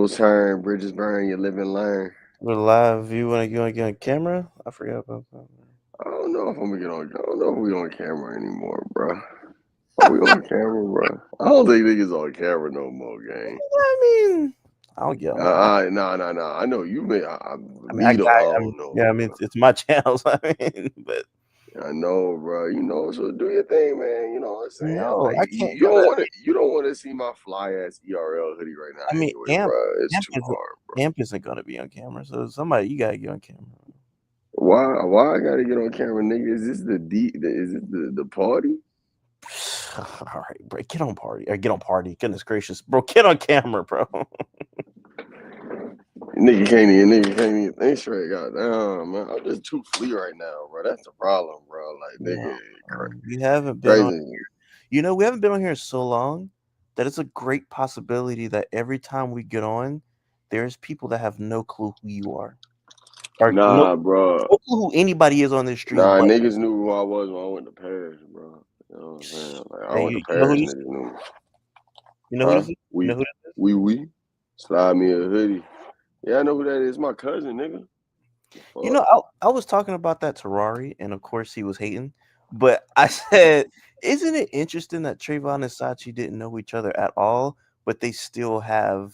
Turn, bridges burn, you live and learn. We're live. You wanna get on camera? I forgot about that. I don't know if I'm gonna get on. I don't know if we on camera anymore, bro. Are we on camera, bro? I don't think niggas on camera no more, gang. I mean, I'll get on there. Nah. I know you may. I mean, I Me though, got. I I mean, don't know, yeah. I mean, bro. it's my channel. So I mean, but I know, bro. You know, so do your thing, man. You know what I'm saying? no, Like I can't. you don't want to. You don't want to see my fly ass ERL hoodie right now, I mean, anyway, bro. It's Amp too isn't hard, bro. Amp isn't gonna be on camera. So somebody, you gotta get on camera. Why? Why I gotta get on camera, nigga? Is this the D? Is this the party? All right, bro. Get on party or get on party. Goodness gracious, bro. Get on camera, bro. Nigga can't even think straight. Goddamn, man, I'm just too flea right now, bro. That's the problem, bro. Like, Yeah, nigga, we haven't been on. crazy. We haven't been on here so long that it's a great possibility that every time we get on, there's people that have no clue who you are, or Nah, bro. no clue who anybody is on this street. Nah, But niggas knew who I was when I went to Paris, bro. You know what I'm saying? Like, I hey, went to you know who Paris, this? niggas knew. You know who Huh? this is? You know We, who this is? we. Slide me a hoodie. Yeah, I know who that is. My cousin, nigga. You Fuck. know, I was talking about that to Rari, and of course he was hating. But I said, isn't it interesting that Trayvon and Sachi didn't know each other at all, but they still have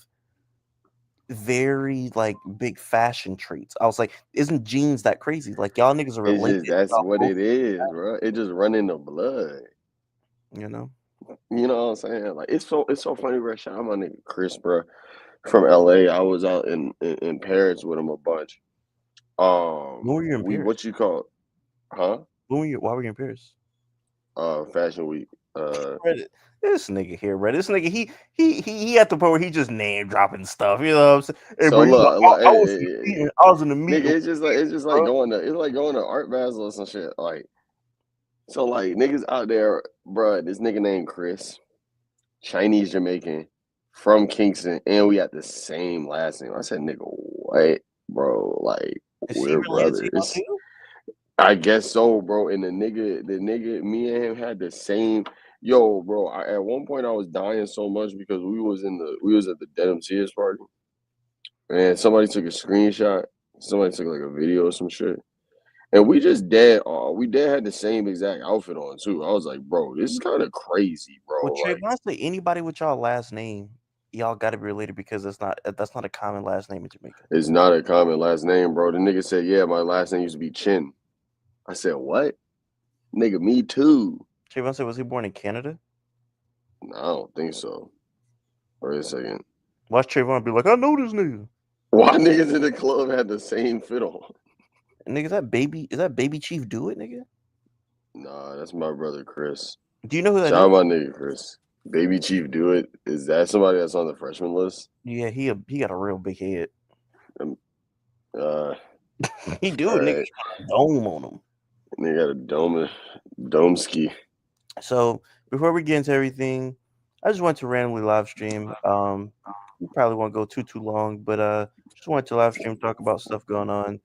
very like big fashion traits. I was like, isn't jeans that crazy? Like y'all niggas are It's just related. that's Y'all what both, it is, bro. It just run in the blood. you know. You know what I'm saying? Like it's so funny, bro. Shout out my nigga Chris, bro, from LA. I was out in Paris with him a bunch. When were you in We Paris? what you call, huh? When were you? Why were you in Paris? Fashion Week. Reddit. This nigga here, Reddit. This nigga, he at the point where he just name dropping stuff. You know what I'm saying? Hey, So bro, you know, look, I was in the meeting. I was in the nigga, meeting, it's just like bro. going to Art Basel or some shit. Like so, like niggas out there, bro. This nigga named Chris, Chinese Jamaican, from Kingston, and we got the same last name. I said, nigga, what, bro? Like Is he we're related to y'all brothers. too? I guess so, bro. And the nigga, me and him had the same. Yo, bro. At one point, I was dying so much because we was at the Denim Tears party, and somebody took a screenshot. Somebody took like a video or some shit, and we just dead. We dead had the same exact outfit on too. I was like, bro, this is kind of crazy, Well, bro. Like, Trayvon say anybody with y'all last name, y'all got to be related because that's not a common last name in Jamaica. it's not a common last name, bro. The nigga said, yeah, my last name used to be Chin. I said, what? Nigga, me too. Trayvon said, was he born in Canada? No, I don't think so. Wait a second. Watch Trayvon be like, I know this nigga. Why niggas in the club had the same fit on? And nigga, is that baby Chief Do It, nigga? Nah, that's my brother Chris. Do you know who that Shout is? out my nigga Chris. Baby Chief Do It. Is that somebody that's on the freshman list? Yeah, he got a real big head. Um, uh, He do, nigga. alright. He got a dome on him. Nigga got a dome ski. So before we get into everything, I just wanted to randomly live stream. We probably won't go too long, but just wanted to live stream, talk about stuff going on.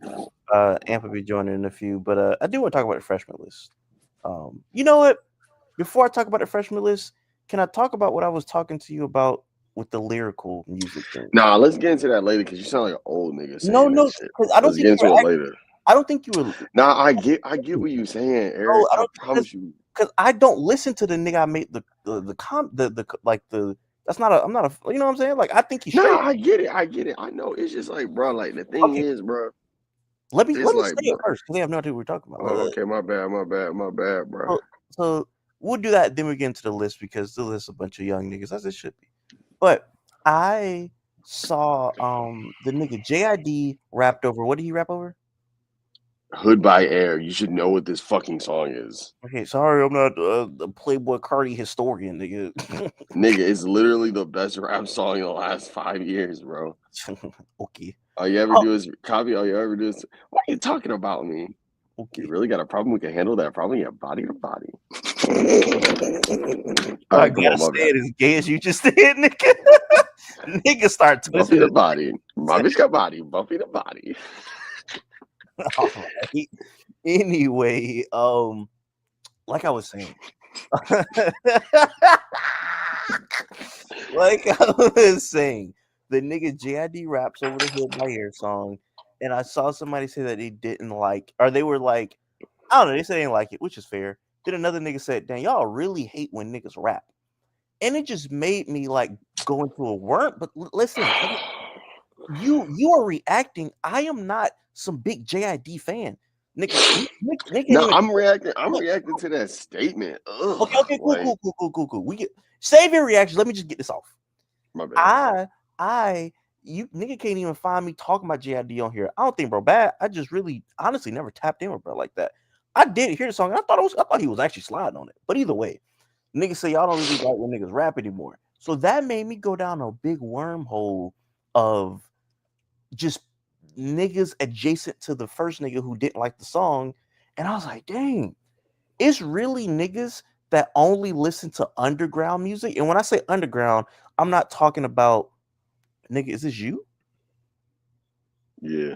Amp will be joining in a few, but I do want to talk about the freshman list. You know what? Before I talk about the freshman list, can I talk about what I was talking to you about with the lyrical music thing? Nah, let's get into that later because you sound like an old nigga No, saying that no, shit. because I don't Let's think get you were. into it later. I don't think you were. Nah, I get what you saying, No, Eric. I I don't promise you. because I don't listen to the nigga I made the like the that's not a I'm not a you know what I'm saying? Like I think he's Nah, straight. I get it. I get it. I know. It's just like, bro. Like the thing Okay, is, bro. let It's me like, say it bro. first because they have no idea what we're talking about. Oh, okay, my bad, bro. So we'll do that, then we get into the list because the list is a bunch of young niggas, as it should be. But I saw the nigga JID rapped over what did he rap over? Hood by Air. You should know what this fucking song is. Okay, sorry, I'm not a Playboy Cardi historian, nigga. Nigga, it's literally the best rap song in the last 5 years, bro. Okay. All you ever Oh, do is copy. All you ever do is, why are you talking about me? You okay. really got a problem? We can handle that problem. Yeah, body to body. All I right, come gotta on, my say bad. it as gay as you just did, nigga. Nigga start Bumpy twisting the his body. My bitch got body. Bumpy the body. all right. Anyway, like I was saying. Like I was saying, the nigga JID raps over the Hill by Air song, and I saw somebody say that they didn't like, or they were like, I don't know, they said they didn't like it, which is fair. Then another nigga said, "Damn, y'all really hate when niggas rap," and it just made me like go into a worm. But listen, you are reacting. I am not some big JID fan, nigga. Nick can't No, even. I'm reacting. I'm Look, reacting to that statement. okay, Ugh, okay, cool, like cool, cool, cool, cool, cool. We get save your reaction. Let me just get this off. my bad. I, I, you nigga can't even find me talking about JID on here. I don't think bro bad. I just really, honestly, never tapped in with bro like that. I did hear the song. And I thought he was actually sliding on it. But either way, niggas say y'all don't really like when niggas rap anymore. So that made me go down a big wormhole of just niggas adjacent to the first nigga who didn't like the song. And I was like, dang, it's really niggas that only listen to underground music. And when I say underground, I'm not talking about nigga, is this you? Yeah,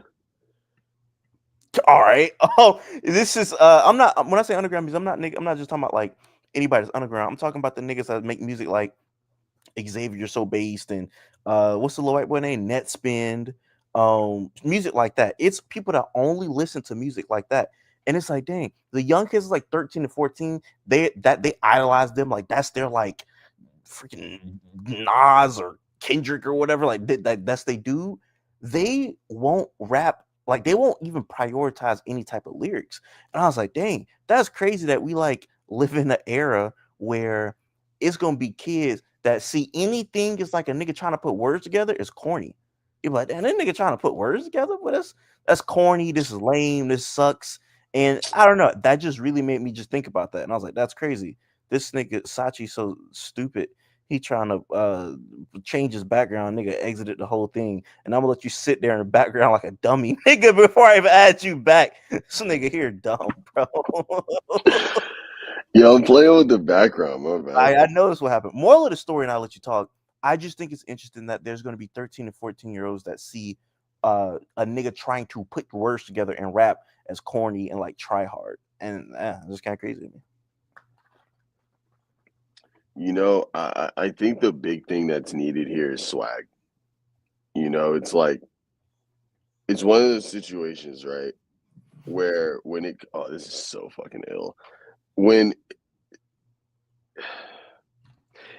All right. Oh, this is I'm not when I say underground music, I'm not just talking about like anybody that's underground. I'm talking about the niggas that make music like Xavier So Based and what's the little white boy name? Net Spend. Music like that. It's people that only listen to music like that. And it's like, dang, the young kids like 13 to 14, they idolize them like that's their like freaking Nas or Kendrick or whatever, like that's they do. They won't rap, like they won't even prioritize any type of lyrics. And I was like, dang, that's crazy that we like live in an era where it's gonna be kids that see anything is like a nigga trying to put words together is corny. You're like, damn, that nigga trying to put words together, but that's corny. This is lame. This sucks. And I don't know. That just really made me just think about that. And I was like, that's crazy. This nigga Sachi so stupid. He trying to change his background. Nigga exited the whole thing, and I'm gonna let you sit there in the background like a dummy, nigga. Before I even add you back, this nigga here dumb, bro. yo, I'm playing with the background. My bad. I know this will happen. Moral of the story, and I'll let you talk. I just think it's interesting that there's going to be 13 and 14-year-olds that see a nigga trying to put words together and rap as corny and like try hard, and it's kind of crazy to me. I think the big thing that's needed here is swag. It's like it's one of those situations, right? Where when it oh, this is so fucking ill. When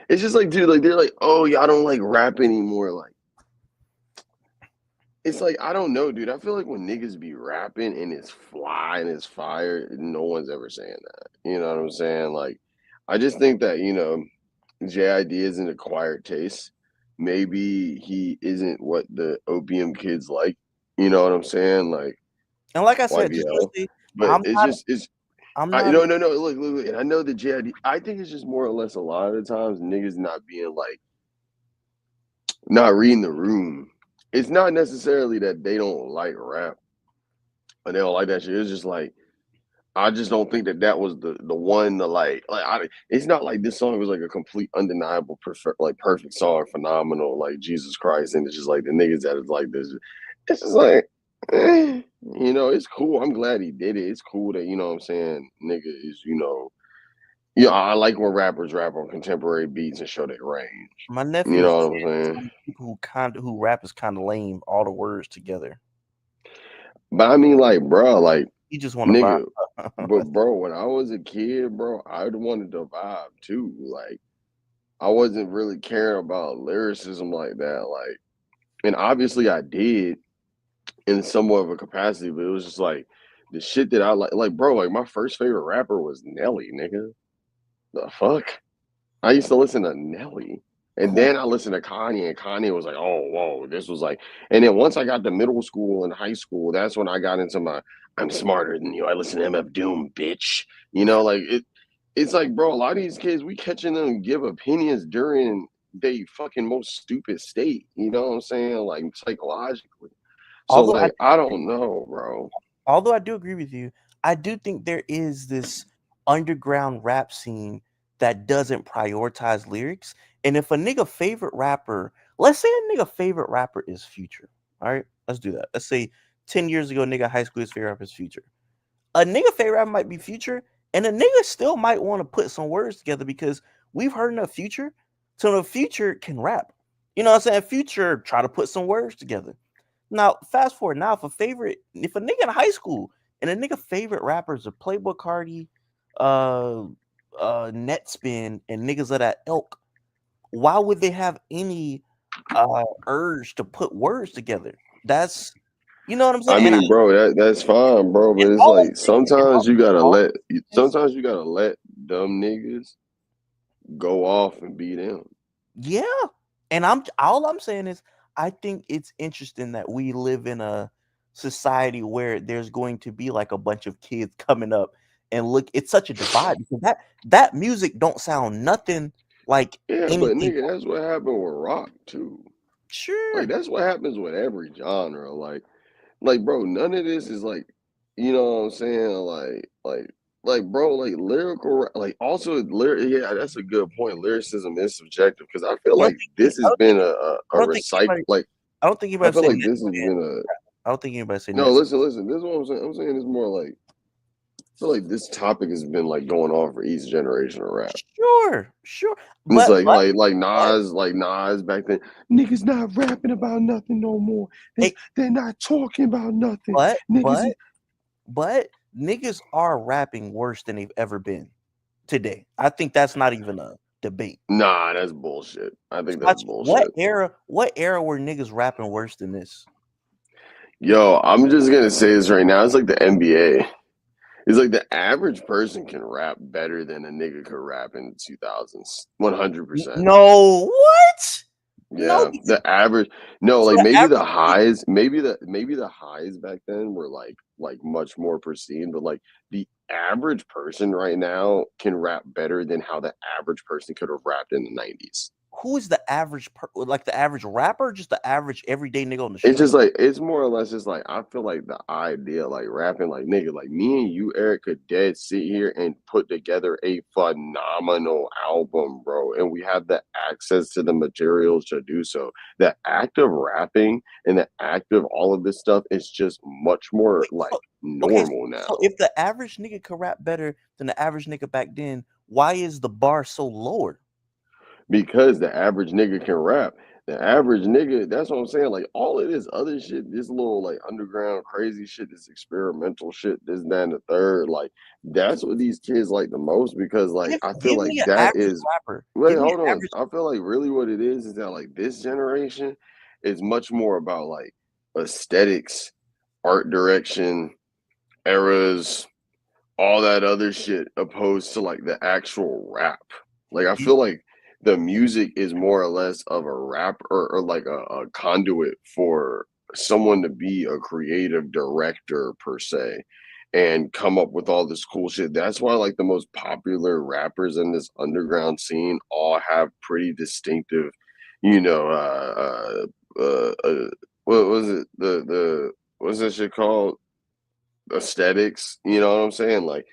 it's just like, dude, like they're like, oh yeah, I don't like rap anymore. Like it's like I don't know, dude. I feel like when niggas be rapping and it's fly and it's fire, no one's ever saying that. You know what I'm saying? Like, I just think that JID is an acquired taste. Maybe he isn't what the opium kids like. You know what I'm saying? Like And like I said, just YBL. honestly, But I'm it's not, just it's I'm I not. no no no look, and I know the JID. I think it's just more or less a lot of the times niggas not being like not reading the room. It's not necessarily that they don't like rap or they don't like that shit. It's just like I just don't think that that was the one to it's not like this song was like a complete undeniable perfect song, phenomenal like Jesus Christ, and it's just like the niggas that is like this. It's just like, it's cool. I'm glad he did it. It's cool that what I'm saying, nigga is I like when rappers rap on contemporary beats and show their range. My You nephew know what I'm said saying? some people who rap is kind of lame. All the words together. But I mean, like, bro, like, He just want to vibe. nigga, but bro, when I was a kid, bro, I wanted to vibe too. Like, I wasn't really caring about lyricism like that. Like, and obviously I did in somewhat of a capacity, but it was just like the shit that I like, bro, like my first favorite rapper was Nelly, nigga. The fuck? I used to listen to Nelly. And Who then I listened to Kanye, and Kanye was like, oh, whoa, this was like, and then once I got to middle school and high school, that's when I got into I'm smarter than you. I listen to MF Doom, bitch. Like it's like, bro, a lot of these kids, we catching them give opinions during they fucking most stupid state. You know what I'm saying? Like psychologically. So although I like, I don't know, bro. although I do agree with you, I do think there is this underground rap scene that doesn't prioritize lyrics. And if a nigga favorite rapper, let's say a nigga favorite rapper is Future. All right, let's do that. Let's say 10 years ago, nigga high school his favorite rapper is Future. A nigga favorite rapper might be Future, and a nigga still might want to put some words together because we've heard enough Future to know Future can rap. You know what I'm saying? Future try to put some words together. Now, fast forward now, if a nigga in high school and a nigga favorite rappers are Playboy Cardi, uh, Netspin, and niggas of that ilk, why would they have any urge to put words together? That's you know what I'm I saying? mean, bro, that's fine, bro. But And it's all I'm like saying, and sometimes you gotta all let is sometimes you gotta let dumb niggas go off and be them. yeah. And all I'm saying is I think it's interesting that we live in a society where there's going to be like a bunch of kids coming up and look it's such a divide because that music don't sound nothing like Yeah, but anything nigga, that's what happened with rock too. Like sure. that's what happens with every genre. Like, bro, none of this is like, you know what I'm saying? Bro, like like also lyric. Yeah, that's a good point. Lyricism is subjective because I feel You don't like think this has been a I don't think recycle. Like, I don't think I anybody feel say like Nipsey this has Man. been a. I don't think anybody say No, Nipsey. listen. This is what I'm saying. I'm saying it's more like I feel like this topic has been like going on for each generation of rap. Sure, sure. And it's But but Like Nas back then. Niggas not rapping about nothing no more. eh, They're not talking about nothing. but Niggas is but niggas are rapping worse than they've ever been today. I think that's not even a debate. nah, that's bullshit. I think that's Watch bullshit. what era were niggas rapping worse than this? Yo, I'm just gonna say this right now. It's like the NBA. It's like the average person can rap better than a nigga could rap in the 2000s. 100%. No, what? No, Yeah, the average. No, so like the maybe the average nigga, highs, maybe the highs back then were like much more pristine, but like the average person right now can rap better than how the average person could have rapped in the 90s. who is the like the average rapper, or just the average everyday nigga on the It's just street? like it's more or less just like I feel like the idea like rapping like nigga like me and you Eric could dead sit here and put together a phenomenal album, bro, and we have the access to the materials to do so. The act of rapping and the act of all of this stuff is just much more Wait, like okay, normal so now. if the average nigga could rap better than the average nigga back then, why is the bar so lower? Because the average nigga can rap. The average nigga, that's what I'm saying. Like all of this other shit, this little like underground crazy shit, this experimental shit, this, that, and the third, like that's what these kids like the most because like I feel Give like me an that average is rapper. wait, Give me hold an on. average I feel like really what it is that like this generation is much more about like aesthetics, art direction, eras, all that other shit opposed to like the actual rap. Like I you feel like the music is more or less of a rap or like a conduit for someone to be a creative director per se and come up with all this cool shit. That's why like the most popular rappers in this underground scene all have pretty distinctive, you know, what was it? The what's that shit called? Aesthetics, you know what I'm saying? Like,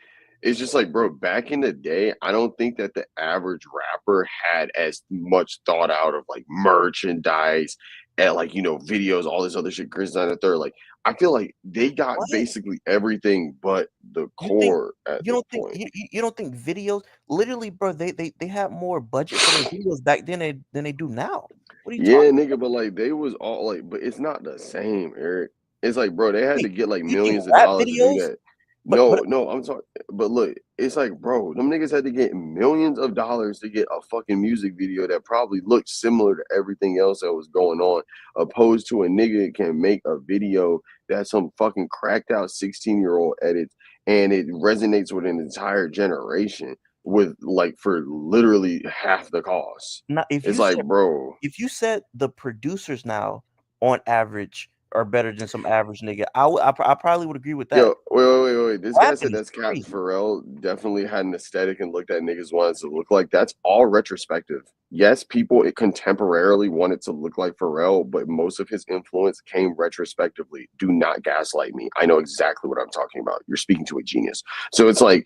it's just like, bro, back in the day, I don't think that the average rapper had as much thought out of like merchandise and like, videos, all this other shit, Chris Nine the third. Like, I feel like they got what? basically everything but the You think core at you this don't think point. you don't think videos literally, bro, they had more budget for their videos back then than they do now. What are you Yeah, talking nigga, but like they was all like, but it's not the same, Eric. It's like, bro, they had wait, to get like you think millions of rap dollars to do videos? that. But No, I'm talking, but look, it's like, bro, them niggas had to get millions of dollars to get a fucking music video that probably looked similar to everything else that was going on, opposed to a nigga can make a video that some fucking cracked out 16-year-old edits and it resonates with an entire generation with like for literally half the cost. not It's like, bro. if you said the producers now on average are better than some average nigga, I probably would agree with that. Yo, wait. This guy Rapping said is that's Cap crazy. Pharrell definitely had an aesthetic and looked at niggas wanted to look like. That's all retrospective. Yes, people it contemporarily wanted to look like Pharrell, but most of his influence came retrospectively. Do not gaslight me. I know exactly what I'm talking about. You're speaking to a genius. So it's like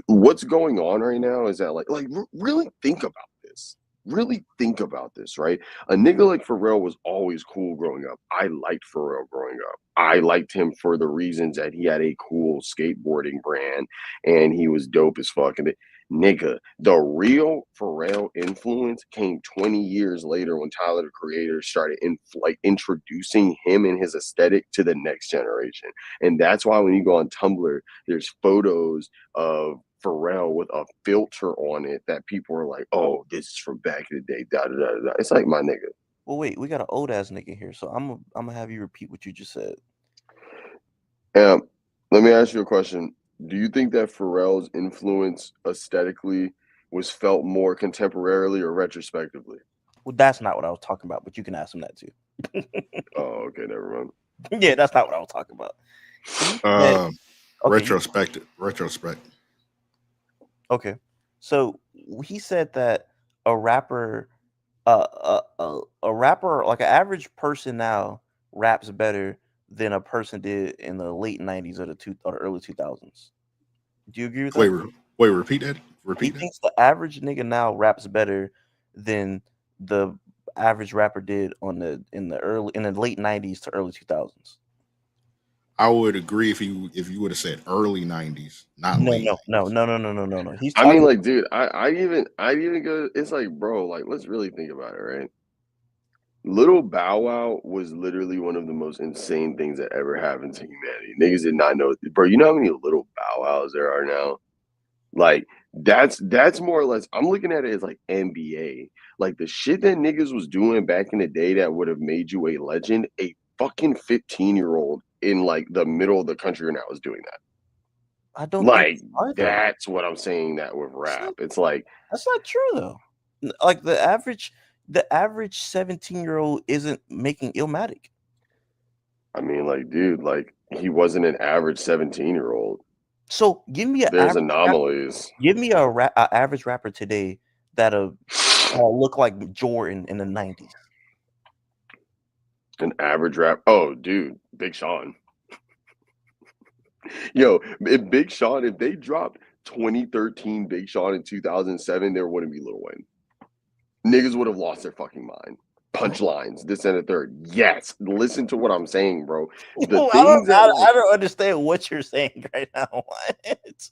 what's going on right now is that really think about this. Really think about this, right? A nigga like Pharrell was always cool growing up. I liked Pharrell growing up. I liked him for the reasons that he had a cool skateboarding brand and he was dope as fuck. And Nigga, the real Pharrell influence came 20 years later when Tyler the Creator started introducing him and his aesthetic to the next generation. And that's why when you go on Tumblr, there's photos of Pharrell with a filter on it that people are like, oh, this is from back in the day. Da, da, da, da. It's like, my nigga. Well, wait, we got an old ass nigga here, so I'm gonna have you repeat what you just said. Let me ask you a question. Do you think that Pharrell's influence aesthetically was felt more contemporarily or retrospectively? Well, that's not what I was talking about, but you can ask him that too. Oh, okay, never mind. Yeah, that's not what I was talking about. Okay, Retrospect. okay. So he said that a rapper, a rapper, like an average person now, raps better than a person did in the late '90s or the early 2000s. Do you agree with that? Wait, repeat that. He thinks the average nigga now raps better than the average rapper did in the late '90s to early 2000s. I would agree if you would have said early '90s, not No, late no, no, 90s. no, no, no, no, no, no. He's I mean, talking. like, dude, I even go. It's like, bro, like, let's really think about it, right? Little Bow Wow was literally one of the most insane things that ever happened to humanity. Niggas did not know, bro. You know how many Little Bow Wows there are now? Like, that's more or less. I'm looking at it as like NBA, like the shit that niggas was doing back in the day that would have made you a legend. A fucking 15-year-old in like the middle of the country now is doing that. I don't think Like, so either. that's what I'm saying. That with rap, it's like, That's not true though. Like the average 17-year-old isn't making Illmatic. I mean, like, dude, like he wasn't an average 17-year-old. So give me There's anomalies. a average rapper today that'll look like Jordan in the '90s. An average rap. Oh, dude, Big Sean. Yo, if Big Sean, if they dropped 2013 Big Sean in 2007, there wouldn't be Lil Wayne. Niggas would have lost their fucking mind. Punchlines, this and the third. Yes, listen to what I'm saying, bro. The things that like, I don't understand what you're saying right now. What?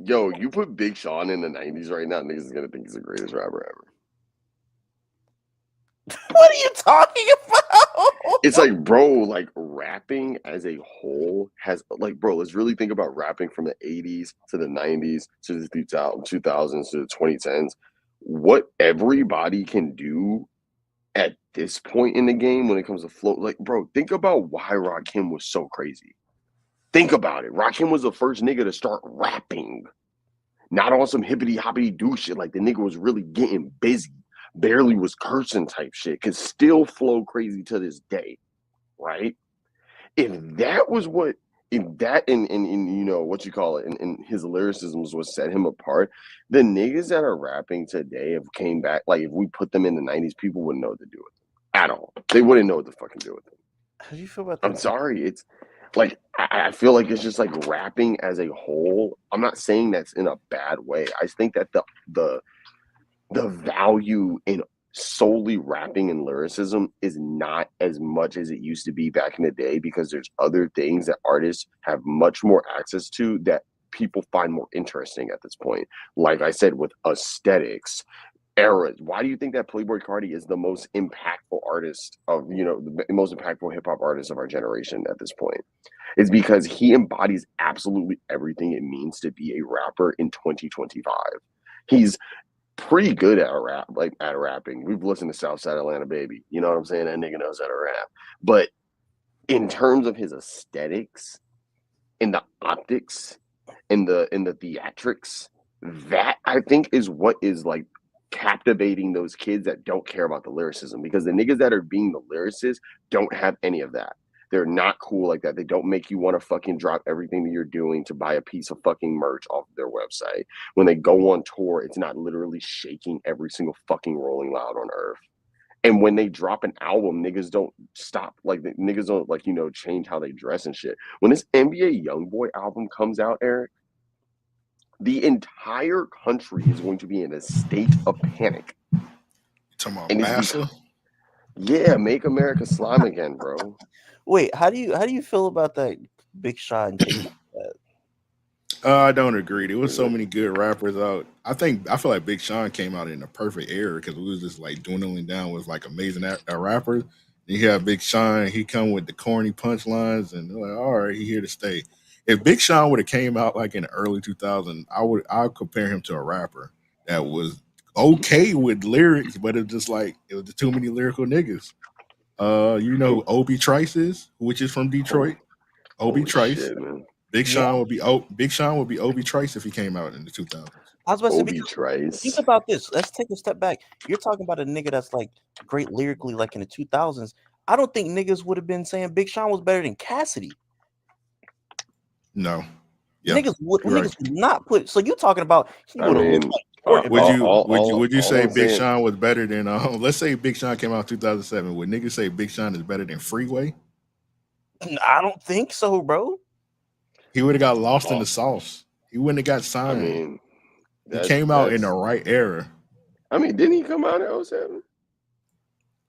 yo, you put Big Sean in the 90s right now, niggas is gonna think he's the greatest rapper ever. What are you talking about? It's like, bro, like rapping as a whole has like, bro, let's really think about rapping from the 80s to the 90s to the 2000s to the 2010s. What everybody can do at this point in the game when it comes to flow, like, bro, think about why Rakim was so crazy. Think about it. Rakim was the first nigga to start rapping, not on some hippity hoppity do shit. Like the nigga was really getting busy, barely was cursing type shit, could still flow crazy to this day, right? If that was what, if that in you know what you call it, and his lyricism was what set him apart, the niggas that are rapping today have came back. Like if we put them in the 90s, people wouldn't know what to do with them at all. They wouldn't know what to fucking do with them. How do you feel about I'm that? sorry. It's like I feel like it's just like rapping as a whole. I'm not saying that's in a bad way. I just think that the value in solely rapping and lyricism is not as much as it used to be back in the day because there's other things that artists have much more access to that people find more interesting at this point. Like I said, with aesthetics, eras. Why do you think that Playboy Cardi is the most impactful artist of, the most impactful hip hop artist of our generation at this point? It's because he embodies absolutely everything it means to be a rapper in 2025. He's pretty good at rapping. We've listened to Southside Atlanta Baby. You know what I'm saying? That nigga knows how to rap. But in terms of his aesthetics, in the optics, in the theatrics, that I think is what is like captivating those kids that don't care about the lyricism, because the niggas that are being the lyricists don't have any of that. They're not cool like that. They don't make you want to fucking drop everything that you're doing to buy a piece of fucking merch off of their website. When they go on tour, it's not literally shaking every single fucking Rolling Loud on earth. And when they drop an album, niggas don't stop. Like, the niggas don't, like, change how they dress and shit. When this NBA Youngboy album comes out, Eric, the entire country is going to be in a state of panic. You talking about And it's Massa? yeah, make America slime again, bro. Wait, how do you feel about that Big Shot and taking that? I don't agree. There was Is so it? many good rappers out. I feel like Big Sean came out in the perfect era because we was just like dwindling down with like amazing rappers. And you have Big Sean, he come with the corny punchlines, and they're like, all right, he here to stay. If Big Sean would have came out like in the early 2000s, I'd compare him to a rapper that was okay with lyrics, but it was just like it was too many lyrical niggas. You know who Obi Trice is, which is from Holy, Detroit. Obi holy Trice. shit, man. Yeah, Big Sean would be Obi Trice if he came out in the 2000s. I was about to say Obi because think Trice. about this. Let's take a step back. You're talking about a nigga that's like great lyrically, like in the 2000s. I don't think niggas would have been saying Big Sean was better than Cassidy. No, yeah, you're right. Niggas would not put. So you talking about he I would have looked mean, like Jordan, Would bro? you would you would you all say I'm Big saying, Sean was better than let's say Big Sean came out 2007? Would niggas say Big Sean is better than Freeway? I don't think so, bro. He would have got lost in all, the sauce. He wouldn't have got I signed. mean, He came out in the that's. right era. I mean, didn't he come out in '07?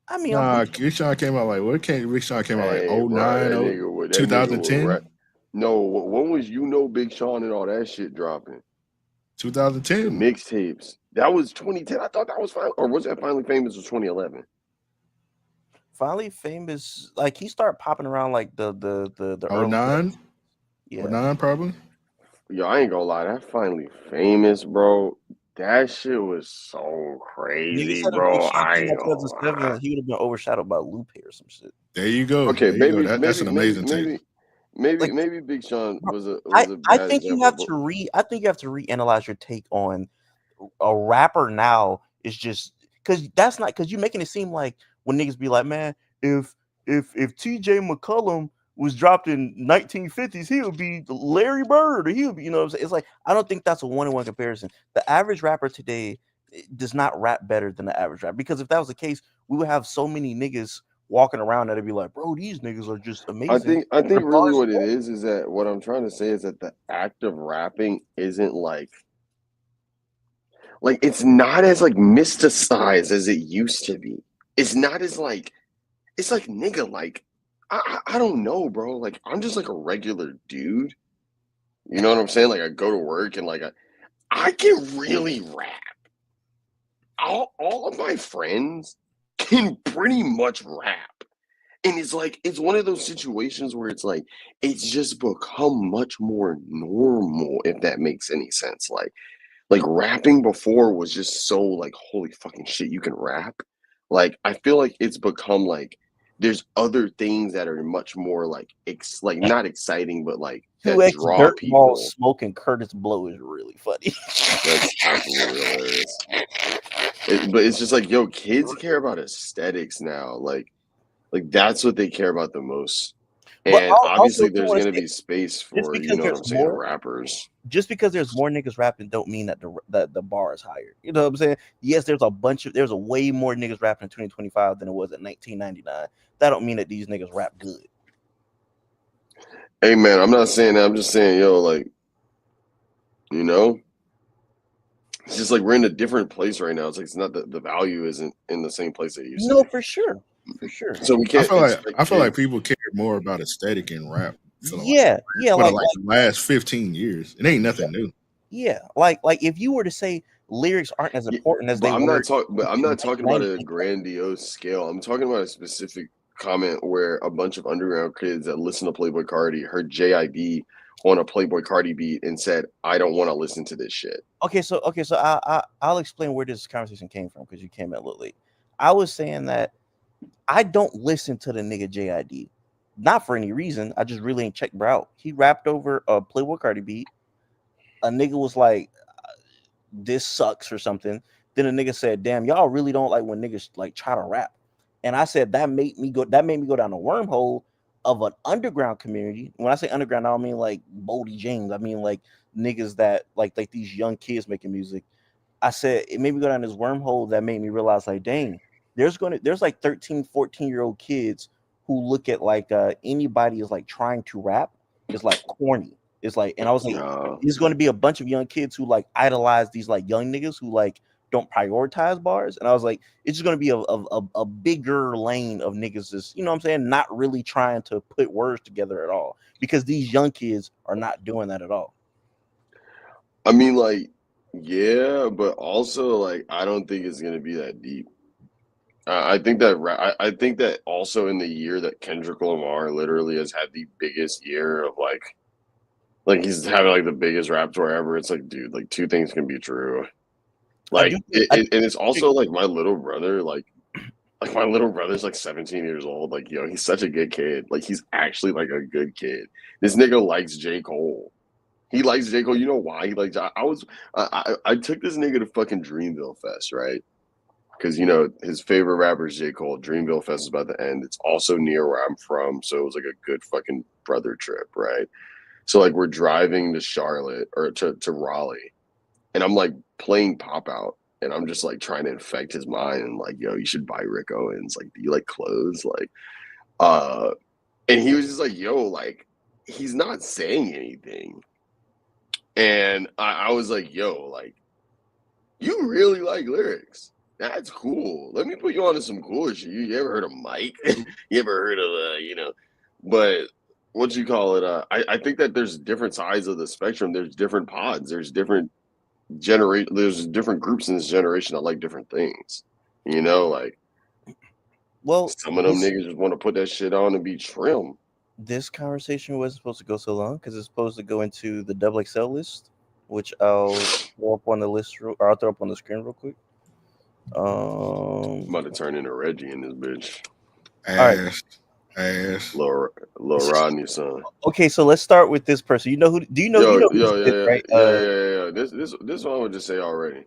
I mean, I'm Nah, pretty Big Sean came out like what came Big Sean came out like Hey, oh bro, 09, that nigga would 2010? rap. No, when was Big Sean and all that shit dropping? The 2010. mixtapes. That was 2010. I thought that was fine, or was that Finally Famous? Was 2011? finally famous. Like he started popping around like the Oh early days. 09? Oh Yeah, 09 probably. Yo, I ain't gonna lie, that Finally Famous, bro. That shit was so nigga crazy, said if Big bro. Sean I came ain't out gonna lie. 2007, he would have been overshadowed by Lupe or some shit. There you go. Okay, There you go. maybe, That's maybe, an maybe, amazing take. maybe, maybe, Like, maybe Big Sean bro, was a I bad think you example, have but I think you have to reanalyze your take on a rapper now is just because that's not because you're making it seem like when niggas be like, man, if if TJ McCullum was dropped in 1950s, he would be Larry Bird, or he would be, you know what I'm saying? It's like I don't think that's a one-on-one comparison. The average rapper today does not rap better than the average rapper because if that was the case, we would have so many niggas walking around that'd be like, bro, these niggas are just amazing. I Their think really bars what it are is that what I'm trying to say is that the act of rapping isn't like it's not as like mysticized as it used to be. It's not as like it's like nigga like I don't know, bro. Like I'm just like a regular dude. You know what I'm saying? Like I go to work and like I can really rap. All of my friends can pretty much rap. And it's like it's one of those situations where it's like it's just become much more normal, if that makes any sense. Like rapping before was just so like holy fucking shit, you can rap. Like I feel like it's become like there's other things that are much more like not exciting, but like that 2X draw dirt ball people. smoking Curtis Blow is really funny. That's absolutely hilarious. But it's just like yo, kids care about aesthetics now. Like that's what they care about the most. But And also, obviously too, there's want gonna to say be space just for, you because know what there's I'm saying, more, rappers. just because there's more niggas rapping, don't mean that the bar is higher. You know what I'm saying? Yes, there's a way more niggas rapping in 2025 than it was in 1999. That don't mean that these niggas rap good. Hey man, I'm not saying that, I'm just saying, yo, like, you know, it's just like we're in a different place right now. It's like it's not the value isn't in the same place it used to No, be. for sure, for sure. So we can't I expect feel like kids. people care more about aesthetic in rap for Yeah, yeah, the like the last 15 years. It ain't nothing new. yeah, like if you were to say lyrics aren't as Yeah, important as but they were I'm in not talking about 1990, a grandiose scale. I'm talking about a specific comment where a bunch of underground kids that listen to Playboy Cardi heard JID on a Playboy Cardi beat and said, I don't want to listen to this shit. okay, so I'll explain where this conversation came from because you came in a little late. I was saying that I don't listen to the nigga JID, not for any reason. I just really ain't checked bro out. He rapped over a Playboy Cardi beat. A nigga was like, "This sucks" or something. Then a nigga said, "Damn, y'all really don't like when niggas like try to rap." And I said that made me go. That made me go down a wormhole of an underground community. When I say underground, I don't mean like Boldy James. I mean like niggas that like these young kids making music. I said it made me go down this wormhole that made me realize like, dang, there's like 13, 14-year-old kids who look at like anybody is like trying to rap is like corny. It's like, and I was like, No. there's going to be a bunch of young kids who like idolize these like young niggas who like don't prioritize bars. And I was like, it's just going to be a bigger lane of niggas just, you know what I'm saying, not really trying to put words together at all because these young kids are not doing that at all. I mean, like, yeah, but also like I don't think it's gonna be that deep. I think that also in the year that Kendrick Lamar literally has had the biggest year of like he's having like the biggest rap tour ever. It's like, dude, like two things can be true. I do Like think I and it's think also like my little brother, like my little brother's like 17 years old. Like, he's such a good kid. Like he's actually like a good kid. This nigga likes J. Cole. He likes J. Cole. You know why? He likes I took this nigga to fucking Dreamville Fest, right? Because his favorite rapper is J. Cole. Dreamville Fest is about to end. It's also near where I'm from, so it was like a good fucking brother trip, right? So like we're driving to Charlotte or to Raleigh, and I'm like playing Pop Out, and I'm just like trying to infect his mind and like, yo, you should buy Rick Owens. Like, do you like clothes? Like, uh, and he was just like, yo, like he's not saying anything, and I was like, yo, like you really like lyrics. That's cool. Let me put you on to some cool shit. You ever heard of Mike? You ever heard of But what you call it? I think that there's different sides of the spectrum. There's different pods. There's different groups in this generation that like different things. Like well some of them this niggas just want to put that shit on and be trim. this conversation wasn't supposed to go so long because it's supposed to go into the double XL list, which I'll throw up on the or I'll throw up on the screen real quick. I'm about to turn into Reggie in this bitch. All right. Ass. Lil Rodney's son. Okay, so let's start with this person. Do you know Yo, who this is, right? yeah. This one I would just say already.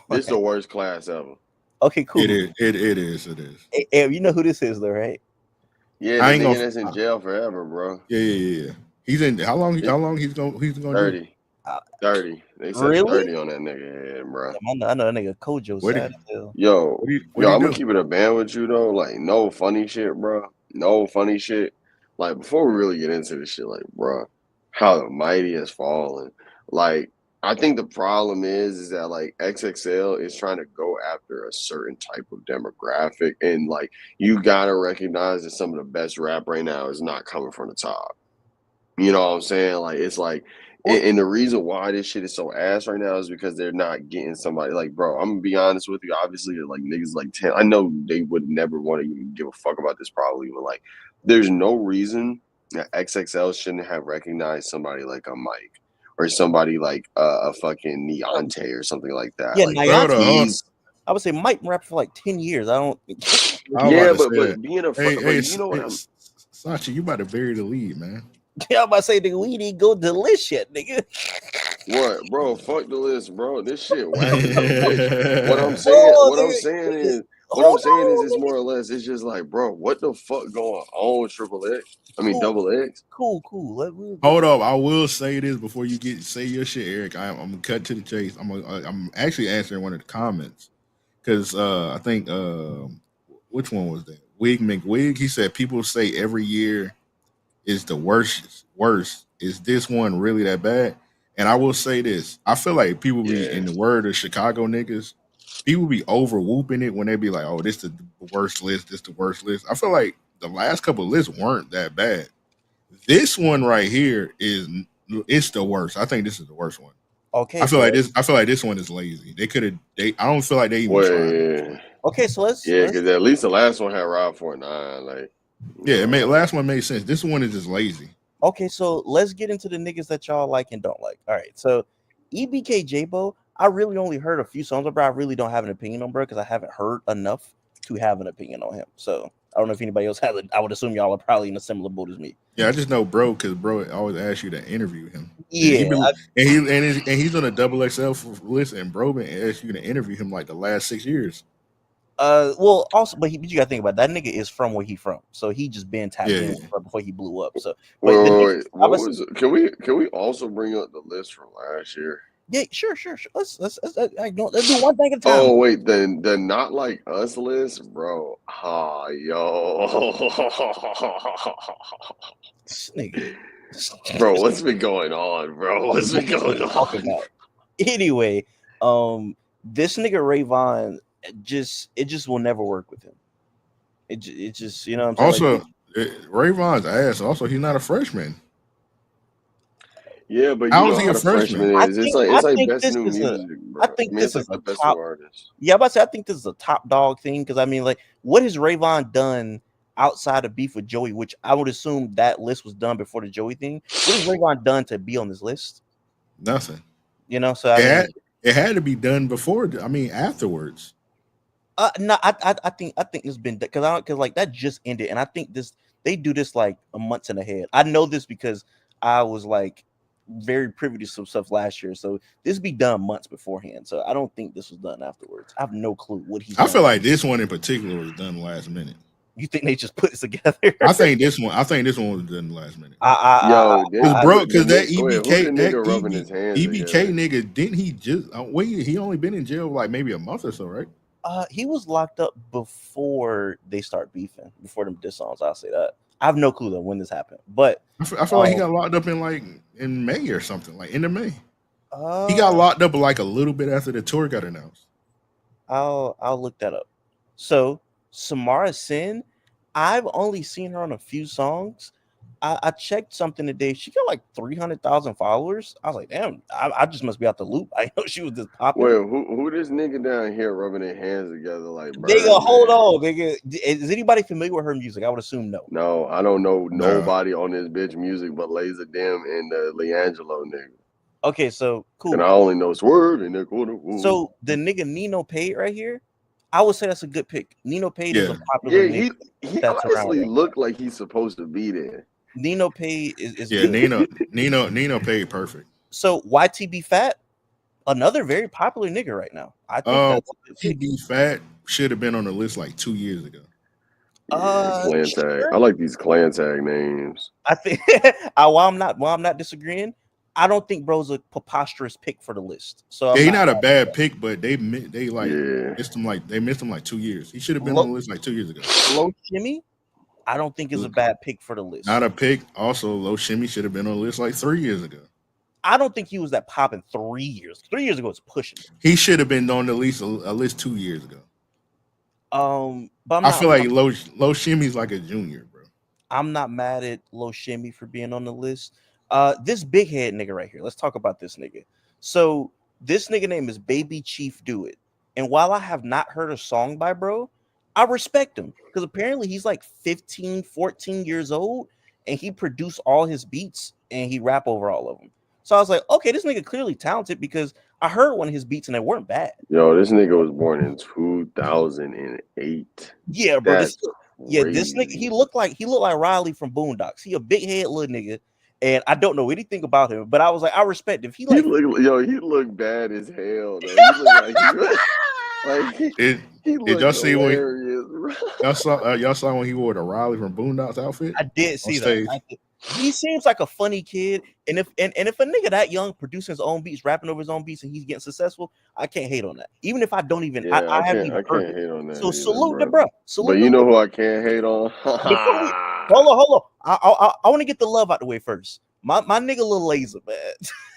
This is the worst class ever. Okay, cool. It is. Hey, you know who this is, though, right? Yeah, the nigga that's in jail forever, bro. Yeah. He's in how long he's gonna 30. Uh, 30. They said Really? 30 on that nigga head, bro. I know that nigga Kojo What sad did- as hell. Yo, what do I'm you gonna do? keep it a band with you though. Like, no funny shit, bro. No funny shit. Like, before we really get into this shit, like, bro, how the mighty has fallen. Like, I think the problem is that like XXL is trying to go after a certain type of demographic, and like you gotta recognize that some of the best rap right now is not coming from the top. You know what I'm saying? Like, it's like, and the reason why this shit is so ass right now is because they're not getting somebody like, bro. I'm gonna be honest with you. Obviously, like niggas like 10. I know they would never want to even give a fuck about this. Probably, but like, there's no reason that XXL shouldn't have recognized somebody like a Mike or somebody like a fucking Neonte or something like that. Yeah, Like, Niantic. I would say Mike rap for like 10 years. I don't. yeah, but being a hey, you know what I'm. Sachi, you about to bury the lead, man. Yeah, I'm about to say, nigga, we didn't go delicious, nigga. What, bro? Fuck the list, bro. This shit whack as a bitch. What I'm saying is, Hold on, it's more nigga. or less, it's just like, bro, what the fuck going on with Triple X? I mean, Cool, Double X. cool. Hold up, I will say this before you say your shit, Eric. I'm gonna cut to the chase. I'm actually answering one of the comments because I think which one was that? Wig McWig. He said people say every year is the worst. Is this one really that bad? And I will say this: I feel like people be Yeah. in the word of Chicago niggas. People be over whooping it when they be like, "Oh, this the worst list. This the worst list." I feel like the last couple of lists weren't that bad. This one right here it's the worst. I think this is the worst one. Okay, I feel like this one is lazy. They could have. I don't feel like they even tried. Wait. Okay, so let's. Yeah, because at least the last one had Rob 49. Like, Yeah, it made last one made sense. This one is just lazy. Okay, so let's get into the niggas that y'all like and don't like. All right, so EBK J-Bo, I really only heard a few songs, bro. I really don't have an opinion on bro because I haven't heard enough to have an opinion on him. So I don't know if anybody else has it. I would assume y'all are probably in a similar boat as me. Yeah, I just know bro because bro always asks you to interview him. Yeah, and he's on a double XL list, and bro been asked you to interview him like the last 6 years. Well, also, but you gotta think about it. That nigga is from where he from, so he just been tapped in before he blew up. So, but wait. What was it? Can we also bring up the list from last year? Yeah, sure. Let's do one thing at a time. Oh wait, the not like us list, bro. Ah, yo, nigga. Bro, what's been going on, bro? What's been going on? Anyway, this nigga Rayvon it just will never work with him. It just, you know what I'm saying? Also, Rayvon's ass. Also, he's not a freshman. Yeah, but you How is know he how a the freshman freshman? is. It's I like think best this new is a music, bro. I I think mean, it's this is like a the best new top. artist. Yeah, I'm about to say I think this is a top dog thing because I mean, like, what has Rayvon done outside of beef with Joey? Which I would assume that list was done before the Joey thing. What has Rayvon done to be on this list? Nothing. You know, so I It mean, had it had to be done before. I mean, afterwards. no, I think it's been because like that just ended, and I think they do this like a month and ahead. I know this because I was like very privy to some stuff last year, so this be done months beforehand. So I don't think this was done afterwards. I have no clue what he's I done. feel like this one in particular was done last minute. You think they just put it together? I think this one. I think this one was done last minute. Yo, Cause who bro, the cause that nigga? Wait, who the EBK, nigga rubbing his hands EBK together? nigga, didn't he just? Wait, he only been in jail like maybe a month or so, right? He was locked up before they start beefing, before them diss songs. I'll say that. I have no clue though when this happened, but I feel like he got locked up in like in May or something, like end of May. He uh, got locked up like a little bit after the tour got announced. I'll look that up. So Samara Sin, I've only seen her on a few songs. I checked something today. She got like 300,000 followers. I was like, damn, I just must be out the loop. I know she was just popping. Wait, who this nigga down here rubbing their hands together like Nigga, hold Birdman? on, nigga. Is anybody familiar with her music? I would assume no. No, I don't know Nah. nobody on this bitch music but Laser Dim and Leangelo nigga. Okay, so cool. And I only know Swerve and Nick. So the nigga Nino Pate right here, I would say that's a good pick. Nino Pate is a Yeah. popular Yeah, nigga he that's around honestly right now. looked like he's supposed to be there. Nino Pate is Yeah, good. Nino paid perfect. So YTB Fat, another very popular nigga right now. I think that's a good pick. TB Fat should have been on the list like 2 years ago. Yeah, clan tag. Sure. I like these clan tag names. I think while I'm not disagreeing, I don't think bro's a preposterous pick for the list. So Yeah, I'm he's not a bad pick, but they like Yeah. missed him like 2 years. He should have been on the list like 2 years ago. Low Shimmy, I don't think is a bad pick for the list. Not a pick. Also, Low Shimmy should have been on the list like 3 years ago. I don't think he was that popping 3 years. 3 years ago was pushing. He should have been on the list at least 2 years ago. But I feel like Low Shimmy's like a junior, bro. I'm not mad at Low Shimmy for being on the list. This big head nigga right here. Let's talk about this nigga. So this nigga name is Baby Chief Do It. And while I have not heard a song by bro, I respect him because apparently he's like 15, 14 years old and he produced all his beats and he rap over all of them. So I was like, okay, this nigga clearly talented because I heard one of his beats and they weren't bad. Yo, this nigga was born in 2008. Yeah, bro. That's This nigga, he looked like Riley from Boondocks. He a big head little nigga, and I don't know anything about him, but I was like, I respect if he like. he looked bad as hell though. He looked he looked y'all see hilarious. y'all saw when he wore the Riley from Boondocks outfit? I did see that. He seems like a funny kid, and if a nigga that young producing his own beats, rapping over his own beats, and he's getting successful, I can't hate on that. Even if I don't even, Yeah, I haven't even heard can't it. hate on that. So either, salute the bro. bro. But you know who I can't hate on? Hold on. I want to get the love out the way first. My nigga Lil Laser, man.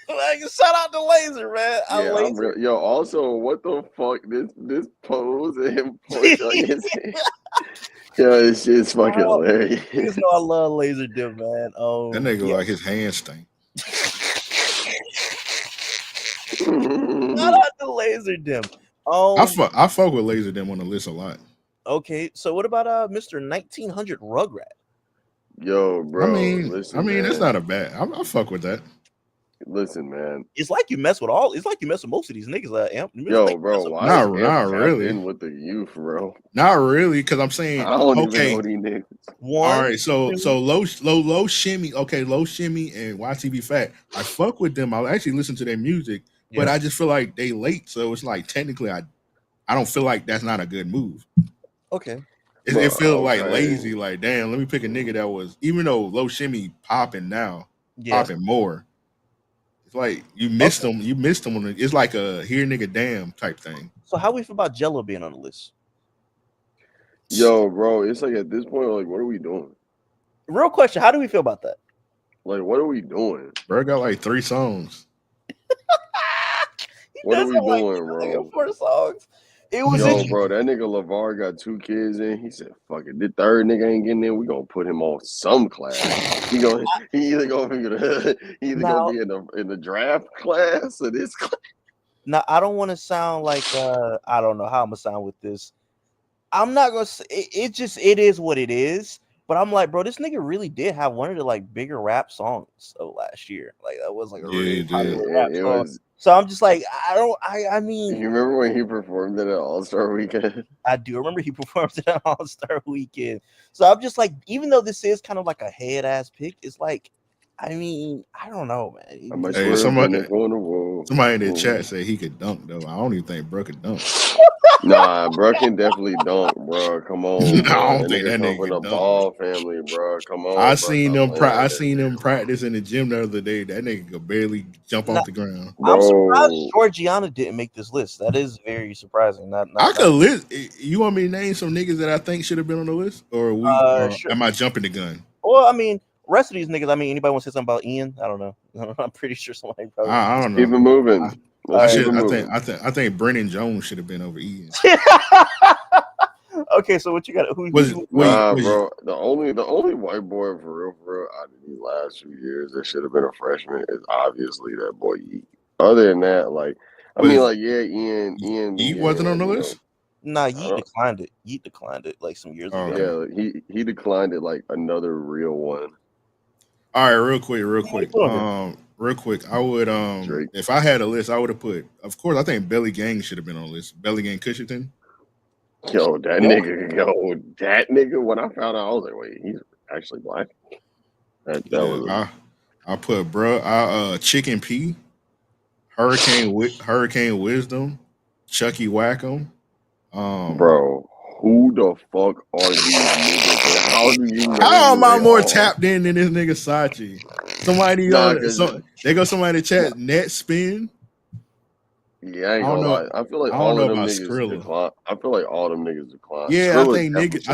Like, shout out to Laser, man. Yo, also, what the fuck? This pose and him push on his head. Yo, it's just fucking hilarious. You just know I love Laser Dim, man. That nigga like his hands stink. Shout out to Laser Dim. I fuck with Laser Dim on the list a lot. Okay, so what about Mr. 1900 Rugrat? Yo, bro. I mean, man. it's not a bad. I fuck with that. Listen, man. It's like you mess with most of these niggas. Amp. Yo, bro, why not really in with the youth, bro? Not really, because I'm saying I don't even know these niggas. All right, so low shimmy, okay, Low Shimmy and YTB Fat. I fuck with them. I actually listen to their music, but I just feel like they late, so it's like technically I don't feel like that's not a good move. Okay. It feels like lazy, like damn, let me pick a nigga that was, even though Low Shimmy popping now, popping more. It's like you missed them. You missed them. It's like a here nigga damn type thing. So how we feel about Jello being on the list? Yo, bro, it's like at this point, like, what are we doing? Real question: how do we feel about that? Like, what are we doing? Bro got like 3 songs. What are we doing, bro? 4 songs. It was Yo, interesting. bro, that nigga LeVar got 2 kids in. He said, "Fuck it, the third nigga ain't getting in. We gonna put him on some class. He either gonna be Now, in the draft class or this class." now I don't want to sound like I don't know how I'm gonna sound with this. I'm not gonna say it is what it is. But I'm like, bro, this nigga really did have one of the like bigger rap songs of last year. Like that was like a Yeah, really he did. popular rap It song. was. So I'm just like, I mean, You remember when he performed at an All Star Weekend? I do remember he performed at an All Star Weekend. So I'm just like, even though this is kind of like a head ass pick, it's like, I mean, I don't know, I man. might Hey, swear put somebody nickel on the wall. somebody in the chat said he could dunk though. I don't even think bro could dunk. Nah, bro can definitely dunk, bro. Come on, I bro. don't That think nigga that come nigga from the could dunk, bro. Ball family, bro. Come on, bro. Stop I playing. seen them practice in the gym the other day. That nigga could barely jump Nah, off the ground. I'm surprised Bro, Georgiana didn't make this list. That is very surprising. I could list. You want me to name some niggas that I think should have been on the list, or Sure. am I jumping the gun? Well, I mean, rest of these niggas. I mean, anybody want to say something about Ian? I don't know. I'm pretty sure somebody probably. I don't keep it know. moving. Let's keep it moving. I think Brennan Jones should have been over Ian. Okay, so what you got? Who? Nah, bro. The only white boy for real out of these last few years that should have been a freshman is obviously that boy Yeet. Other than that, like, I mean, like, yeah, Ian, Yeet yeah, wasn't on like, the list. Nah, Yeet declined it. Yeet declined it like some years ago. Yeah, he declined it like another real one. All right, real quick. Real quick. I would Drake. if I had a list, I would have put. Of course, I think Belly Gang should have been on the list. Belly Gang Cushington. Yo, that nigga. When I found out, I was like, wait, he's actually black. That was. I put Chicken P, Hurricane Wisdom, Chucky Wackham. Bro, who the fuck are these niggas? And how do you know How am I they more all? tapped in than this nigga Sachi? Somebody they go somebody in the chat. Net Spin. Yeah, I ain't gonna lie. I feel like all of them niggas decline. I feel like all them niggas decline. Yeah, I think niggas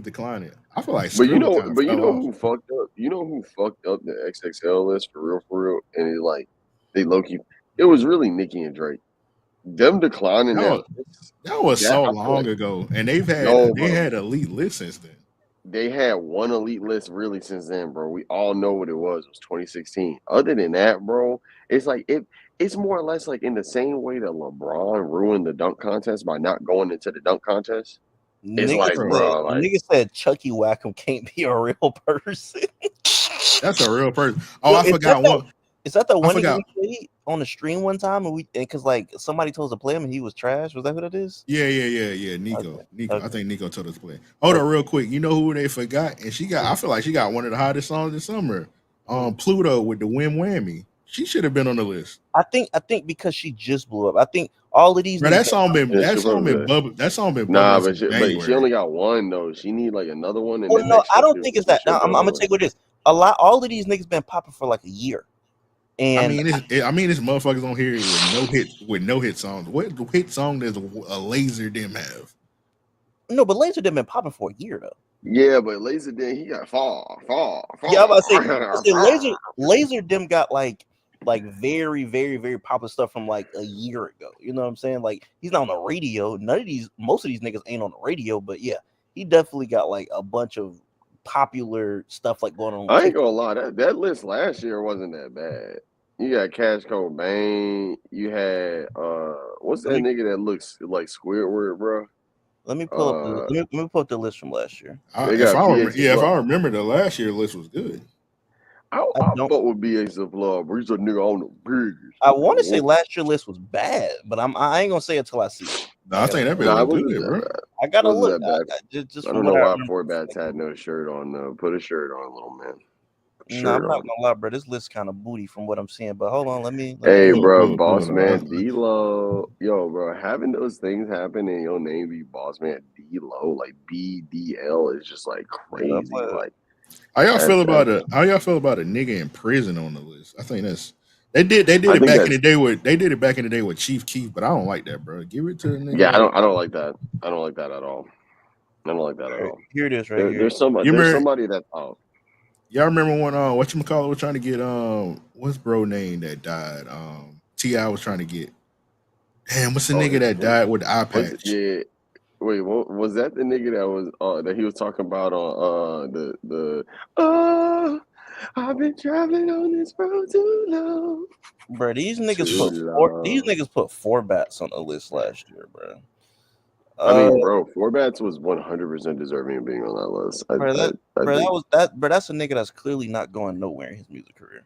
decline it. I feel like But you Skrilla know, kind of fell off. who fucked up? You know who fucked up the XXL list for real? And it like they low key. It was really Nicki and Drake. Them declining that was so long ago, and they had elite lists since then. They had one elite list really since then, bro. We all know what it was. It was 2016. Other than that, bro, it's like it's more or less like in the same way that LeBron ruined the dunk contest by not going into the dunk contest. It's nigga said Chucky Wackham can't be a real person. That's a real person. Oh, I forgot one. Is that the one we played on the stream one time? And because like somebody told us to play him and he was trash. Was that who that is? Yeah. Nico. Okay. I think Nico told us to play. Hold on, real quick. You know who they forgot? And I feel like she got one of the hottest songs this summer. Pluto with the Wham Whammy. She should have been on the list. I think because she just blew up. I think all of these. Bro, that song been bubbling. Nah, but she only got one though. She need like another one. And no, I don't think it's that. Now, I'm gonna tell you what it is. All of these niggas been popping for like a year. And I mean, this motherfuckers on here with no hit songs. What hit song does a Laser Dim have? No, but Laser Dim been popping for a year though. Yeah, but Laser Dim he got fall. Yeah, I'm about to say Laser Dim got like very, very, very popular stuff from like a year ago. You know what I'm saying? Like he's not on the radio. Most of these niggas ain't on the radio, but yeah, he definitely got like a bunch of popular stuff like going on. I ain't gonna lie, that list last year wasn't that bad. You got Cash Cobain. You had what's that nigga that looks like Squidward, bro? Let me pull up. Let me pull up the list from last year. If I remember, the last year list was good. I fuck with BX of Love. He's a nigga on the biggest. I want to say last year list was bad, but I ain't gonna say it till I see it. No, I think that been good, bro. I gotta look. I don't know why Forbats had no shirt on. Put a shirt on, little man. No, I'm not gonna lie, bro. This list kind of booty from what I'm seeing. But hold on, let me. Hey, bro, Boss Man D-Lo. Yo, bro, having those things happen and your name be Boss Man D-Lo, like BDL, is just like crazy. Like, how y'all feel about a nigga in prison on the list? I think that's they did it back in the day with Chief Keef, but I don't like that, bro. Give it to the nigga. Yeah, I don't like that. I don't like that at all. Here it is, right here. There's somebody that's out. Y'all remember when whatchamacallit was trying to get what's bro name that died? T.I. was trying to get Damn, what's the Oh, nigga that died with the eye was patch? yeah. Wait, what was that? The nigga that was that he was talking about on the oh, I've been traveling on this road too long. Bro, these Too niggas put four bats on the list last year, bro. I mean, bro, Four Bats was 100% deserving of being on that list. I think. That's a nigga that's clearly not going nowhere in his music career.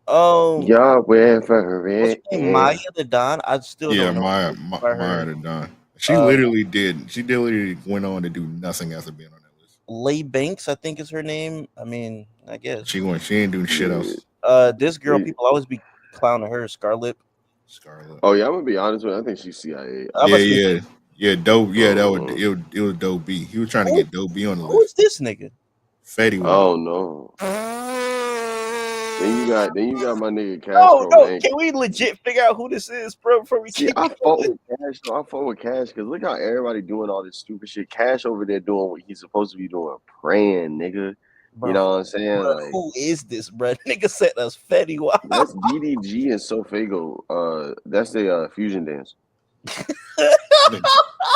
Y'all went for What's her name? Maya it. the Don. I still Yeah, don't know by Maya her. the Don. She literally went on to do nothing after being on that list. Lay Banks, I think is her name. I mean, I guess. She ain't doing shit else. This girl, people always be clowning her, Scarlett. Scarlet. Oh yeah, I'm gonna be honest with you. I think she's CIA. Dope. Yeah, it was Dope B. He was trying to get Dope B on the Who is list. this nigga? Fetty Wap. Oh no. Then you got my nigga Cash No, Cobain. can we legit figure out who this is, bro? Before we See, keep I fought with Cash though. I fought with Cash because look how everybody doing all this stupid shit. Cash over there doing what he's supposed to be doing, praying, nigga. bro, You know what I'm saying? bro, Like who is this, bro? Nigga said that's Fetty Wap. that's DDG and Sofago. That's the fusion dance.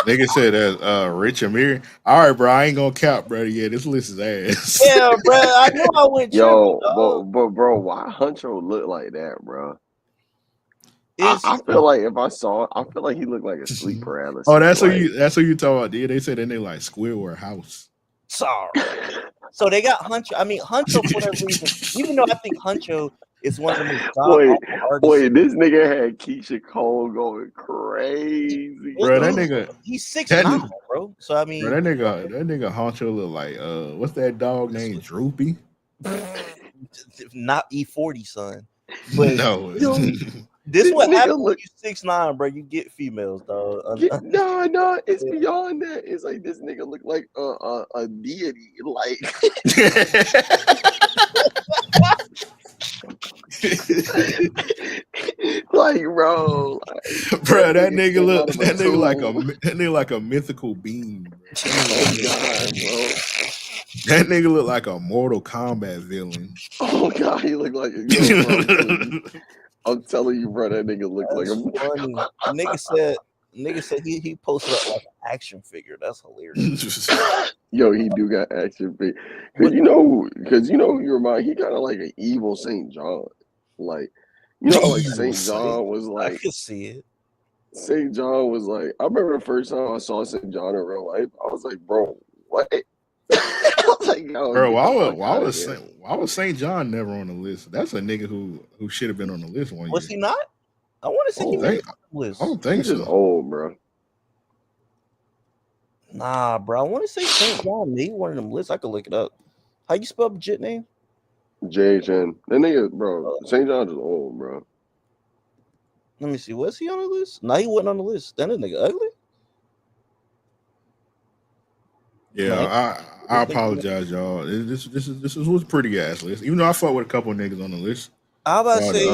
Nigga said that Rich Amir. All right, bro. I ain't gonna count, bro. Yeah, this list is ass. Yeah, bro. I knew I went Yo, tripping. but bro, why Huncho look like that, bro? I feel like if I saw it, I feel like he looked like a sleep paralysis. Oh, that's what you talking about. Yeah, they said that they like Squidward House. Sorry. So they got Huncho. I mean, Huncho for that reason. Even though I think Huncho is one of the most artists. Wait, this nigga had Keisha Cole going crazy, bro. That nigga, he's 6'9", bro. So I mean, bro, that nigga Huncho look like what's that dog named Droopy? Not E40, son. But no, this what happens when you 6'9", bro. You get females, dog. No, it's beyond that. It's like this nigga look like a deity, like. Like, bro, that nigga like a mythical being. Bro. Oh God, bro. That nigga look like a Mortal Kombat villain. Oh God, he look like I'm telling you, bro, that nigga look like a funny. Nigga said he posted up like an action figure. That's hilarious. Yo, he do got action figure. Cause you know who you remind. He kind of like an evil Saint John. Like, you know, like Saint John was like. I could see it. Saint John was like. I remember the first time I saw Saint John in real life. I was like, bro, what? I was like, yo, bro, why was Saint John never on the list? That's a nigga who should have been on the list one year. Was he not? I want to say he was on the list. I don't think so. He's old, bro. Nah, bro. I want to say Saint John made one of them lists. I could look it up. How you spell legit name? JHN. That nigga, bro. St. John's is old, bro. Let me see. Was he on the list? No, he wasn't on the list. That nigga ugly. Yeah, I apologize, y'all. This was pretty ass list. Even though I fought with a couple niggas on the list. How about say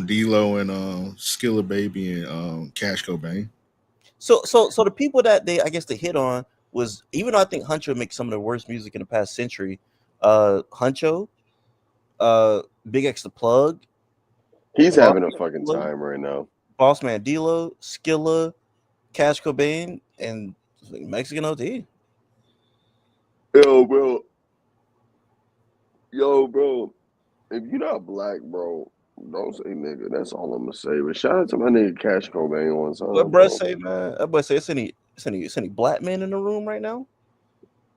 D-Lo and Skilla Baby and Cash Cobain. So the people that they hit on was, even though I think Huncho makes some of the worst music in the past century, Huncho, Big X the Plug. He's having a fucking time right now. Boss Man D-Lo, Skilla, Cash Cobain, and Mexican OD. Yo, bro. If you're not black, bro, don't say nigga. That's all I'm gonna say. But shout out to my nigga Cash Cobain one time. What bro say, man? That boy say it's any black men in the room right now?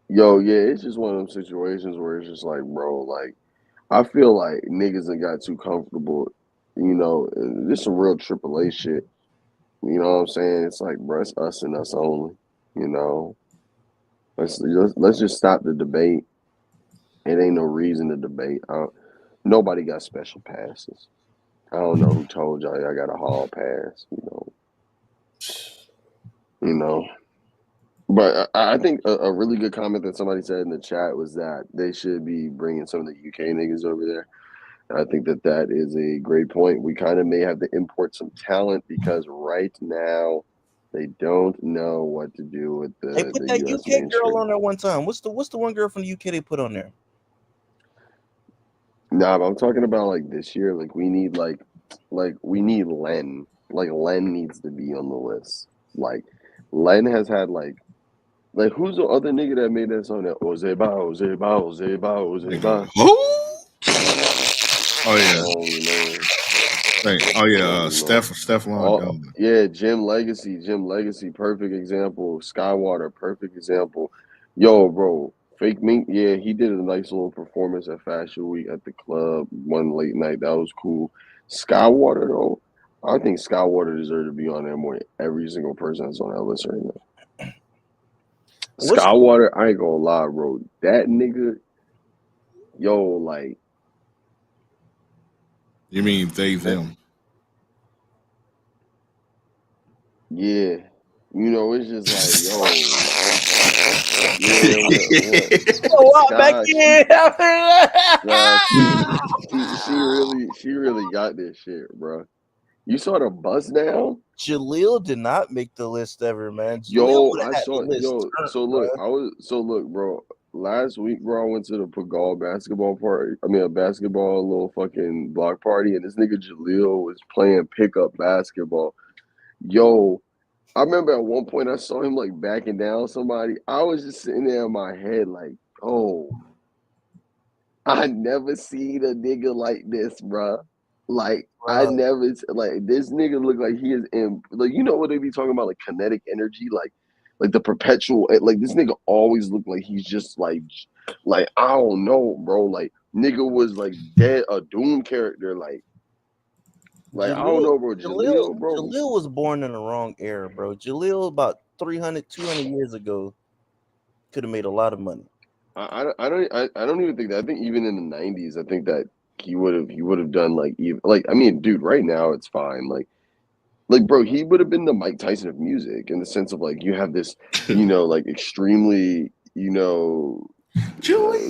Yo, yeah, it's just one of them situations where it's just like, bro, like I feel like niggas that got too comfortable. You know, this some real AAA shit. You know what I'm saying? It's like, bro, it's us and us only. You know, let's just stop the debate. It ain't no reason to debate. Nobody got special passes. I don't know who told y'all I got a hall pass. You know. But I think a really good comment that somebody said in the chat was that they should be bringing some of the UK niggas over there. I think that is a great point. We kind of may have to import some talent because right now they don't know what to do with the. They put that US UK mainstream girl on there one time. What's the one girl from the UK they put on there? Nah, but I'm talking about like this year. Like we need we need Len. Like Len needs to be on the list. Like Len has had like who's the other nigga that made that song? That Ozeba, Ozeba, Ozeba, Ozeba. Who? Oh yeah. Oh man. Oh yeah. Oh no. Stefflon Oh Don. yeah, Jim Legacy, perfect example. Skywater, perfect example. Yo, bro, Fake Mink, yeah, he did a nice little performance at Fashion Week at the club one late night. That was cool. Skywater though, I think Skywater deserves to be on there more than every single person that's on that list right now. What's Skywater, I ain't gonna lie, bro. That nigga, yo, like You mean they them? yeah. You know, it's just like, yo, yeah, what what back Sky, in? nah, she really got this shit, bro. You saw the bus down? Jaleel did not make the list ever, man. Jaleel Yo, would I have had the saw list turned, so bro. look, bro. Last week, bro, I went to the Pagal basketball party. I mean, a basketball little fucking block party, and this nigga Jaleel was playing pickup basketball. Yo, I remember at one point I saw him like backing down somebody. I was just sitting there in my head like, oh, I never seen a nigga like this, bruh. Like I Bro, never like this nigga look like he is in like you know what they be talking about like kinetic energy like the perpetual like this nigga always look like he's just like I don't know bro like nigga was like dead a Doom character like I don't Jaleel, know bro Jaleel, Jaleel bro Jaleel was born in the wrong era, bro. Jaleel about 300, 200 years ago could have made a lot of money. I don't even think that I think even in the 90s I think that he would have done like even like I mean dude right now it's fine like bro he would have been the Mike Tyson of music in the sense of like you have this you know like extremely you know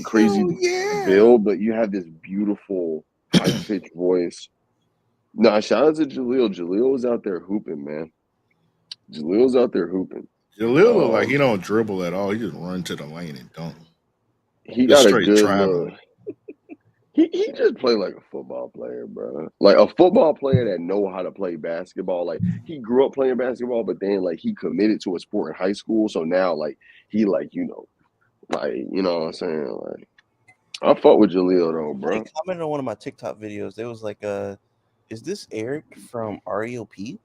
crazy Jaleel, yeah. build but you have this beautiful high pitched voice. Nah, shout out to Jaleel was out there hooping, man. Jaleel was out there hooping. Jaleel look like um he don't dribble at all. He just run to the lane and dunk. he Just got a straight good look. traveling. He just played like a football player, bro. Like a football player that know how to play basketball. Like he grew up playing basketball, but then like he committed to a sport in high school. So now like he like you know what I'm saying. Like I fuck with Jaleel though, Somebody bro. commented on one of my TikTok videos. They was like, is this Eric from REOP?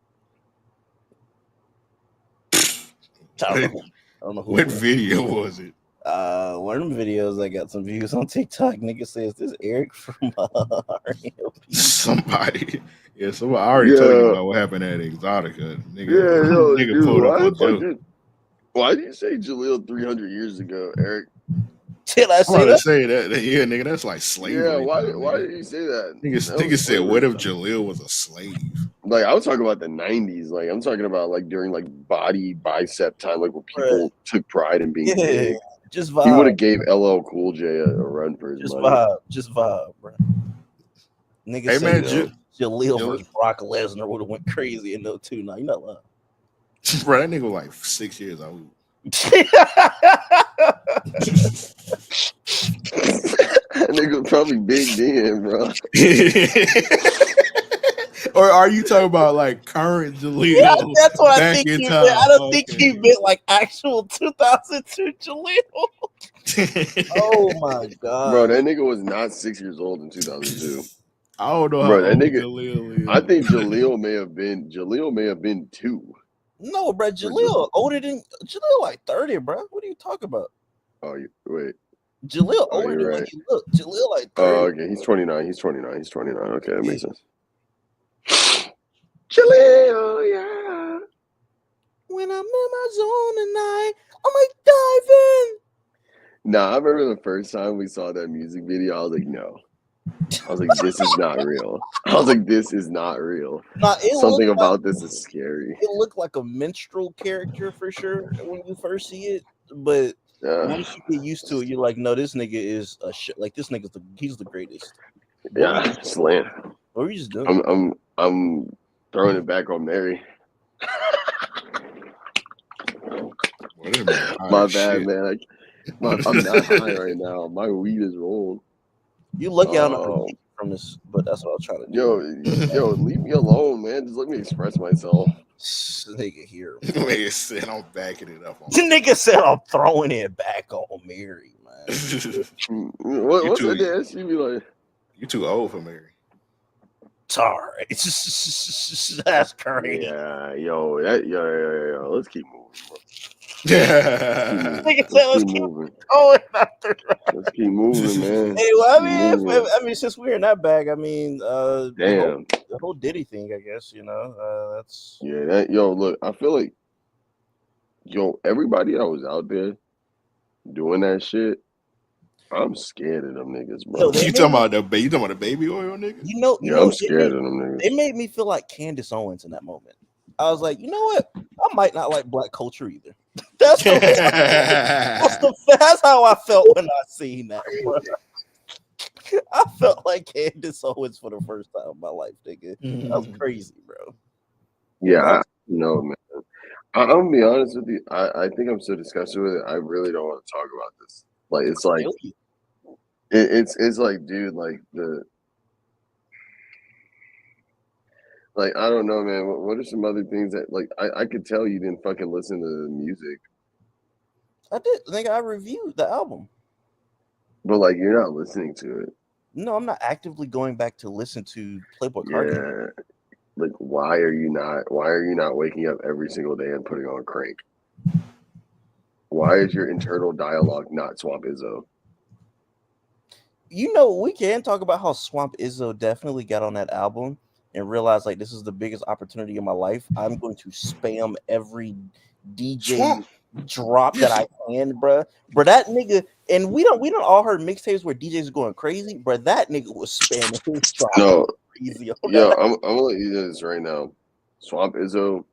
I don't know. I don't know who What it was. video was it? One of them videos I got some views on TikTok. Nigga says this Eric from REOP. Somebody. Yeah, so I already told you Yeah, about what happened at Exotica. Nigga, yeah, yo, nigga dude. pulled up Why the on fuck Joe. did why did you say Jaleel 300 years ago, Eric? Did I I'm say about to that? say that yeah, nigga, that's like Yeah, slavery time, why nigga. did you say that? That Nigga was said, what slavery if time. Jaleel was a slave? Like I was talking about the '90s. Like I'm talking about like during like body bicep time, like where Bruh, people took pride in being yeah, big. just He would vibe, have gave LL Cool J a run for his money. just vibe, bro. Nigga Hey say man, Yeah. Jaleel Jaleel, versus Brock Lesnar would have went crazy in those two. Now you're not lying. bro, that nigga was like 6 years old. That nigga probably big then, bro. Or are you talking about like current Yeah, Jaleel that's what I back think in he meant. I time? don't think he Okay. meant like actual 2002 Jaleel. Oh my Bro, god. that nigga was not 6 years old in 2002. I don't know how Bro, that old nigga. Jaleel I is. think Jaleel may have been two. No, bro, For Jaleel. Jaleel older than Jaleel like 30, bro. What are you talking about? Oh, wait. Jaleel Oh, older you're than what right. he look. Jaleel like Oh, 30. okay. He's 29. He's 29. He's 29. Okay, that makes sense. Jaleel, yeah. When I'm in my zone tonight, I'm like diving. Nah, I remember the first time we saw that music video. I was like, no. I was like, this is not real. I was like, this is not real. Nah, Something about this is scary. it looked like a minstrel character for sure when you first see it, but once you get used to it, you're like, no, this nigga is like this nigga's he's the greatest. Yeah, slant. What were you just doing? I'm throwing it back on Mary. My bad, man. I'm not high right now. My weed is rolled. You lucky I don't from this, but that's what I was trying to do. Yo, leave me alone, man. Just let me express myself. Nigga here. Man said I'm backing it up. Nigga said I'm throwing it back on Mary, man. What's that dance? You be like, you too old for Mary. Sorry. That's crazy. yeah, yo. Let's keep moving, bro. Nigga said, Let's keep moving. Let's keep moving, man. Hey, well, I I mean, since we're in that bag, I mean, damn. the whole Diddy thing, I guess, that's Yeah, look, I feel like, everybody that was out there doing that shit, I'm scared of them niggas, bro. You talking about the baby oil nigga? I'm scared of them niggas. They made me feel like Candace Owens in that moment. I was like, you know what? I might not like black culture either. That's how I felt when I seen that, bro. I felt like Candace Owens for the first time in my life, nigga. That was crazy, bro. Yeah, man. I'm gonna be honest with you. I think I'm so disgusted with it. I really don't want to talk about this. Like, it's like, it's like, dude, like I don't know, man. What are some other things that, like, I could tell you didn't fucking listen to the music. I did. Nigga, I reviewed the album. But, like, you're not listening to it. No, I'm not actively going back to listen to Playboy Cardi. Yeah. Like, why are you not waking up every single day and putting on Crank? Why is your internal dialogue not Swamp Izzo? We can talk about how Swamp Izzo definitely got on that album and realized, like, this is the biggest opportunity in my life. I'm going to spam every DJ drop that I can, bruh. Bro, that nigga, and we don't all heard mixtapes where DJs are going crazy, bro. That nigga was spamming his drop. No, crazy. I'm gonna let you do this right now. Swamp Izzo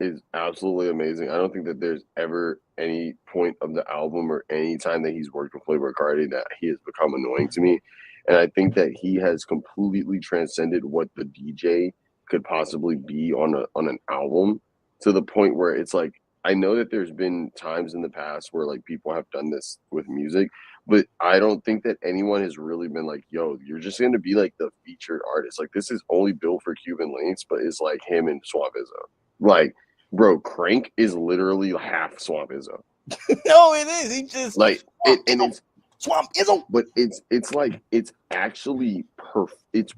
is absolutely amazing. I don't think that there's ever any point of the album or any time that he's worked with Playboy Cardi that he has become annoying to me. And I think that he has completely transcended what the DJ could possibly be on an album, to the point where it's like, I know that there's been times in the past where, like, people have done this with music, but I don't think that anyone has really been like, yo, you're just going to be like the featured artist. Like, this is only built for Cuban Links, but it's like him and Swamp Izzo. Like, bro, Crank is literally half Swamp Izzo. No, it is. He just like it, and it's Swamp Izzo. But it's like, it's actually perfect. It's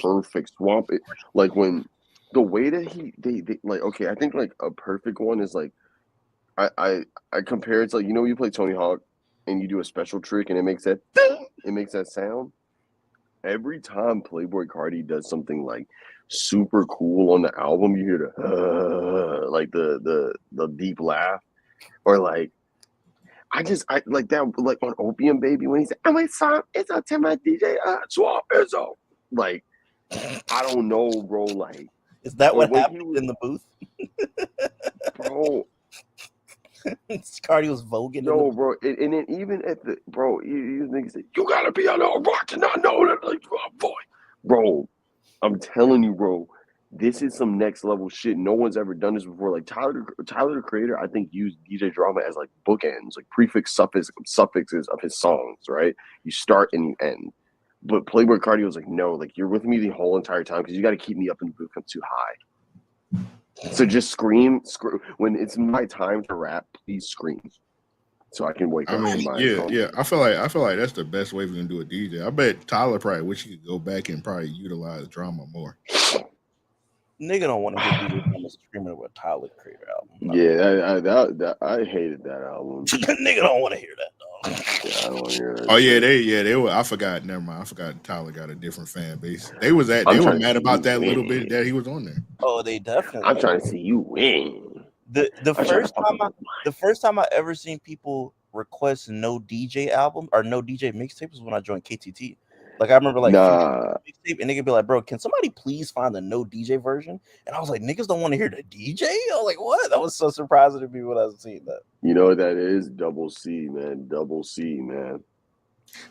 perfect Swamp. Like, when the way that they like, okay, I think like a perfect one is like, I compare it to, like, you play Tony Hawk and you do a special trick and it makes that sound. Every time Playboy Cardi does something like super cool on the album, you hear the like the deep laugh, or like, I like that, like on Opium Baby when he said, "Oh my son, it's a to my DJ Swamp Izzo." Like, I don't know, bro. Like, is that what happened in the booth, bro? Cardi was voguing. No, bro. And then even at the you niggas say, "You gotta be on a rock to not know that, like, boy." Bro, I'm telling you, bro. This is some next level shit. No one's ever done this before. Like, Tyler the Creator, I think, used DJ Drama as like bookends, like prefix suffixes of his songs, right? You start and you end. But Playboy Cardi was like, no, like, you're with me the whole entire time because you got to keep me up in the booth. I'm too high. So just scream when it's my time to rap. Please scream, so I can wake up. Yeah. I feel like that's the best way we can do a DJ. I bet Tyler probably wish he could go back and probably utilize drama more. Nigga don't want to hear DJ Drama screaming over a Tyler Creator album. Yeah, I hated that album. Nigga don't want to hear that, dog. Yeah, I don't want to hear that. Oh yeah, they were. I forgot. Never mind. I forgot Tyler got a different fan base. They were mad about that little bit that he was on there. Oh, they definitely. I'm trying to see you win. The first time I ever seen people request no DJ album or no DJ mixtape was when I joined KTT. Like, I remember, like, mixtape, and they could be like, bro, can somebody please find the no DJ version? And I was like, niggas don't want to hear the DJ? I was like, what? That was so surprising to me when I was seeing that. You know what that is? Double C, man. Double C, man.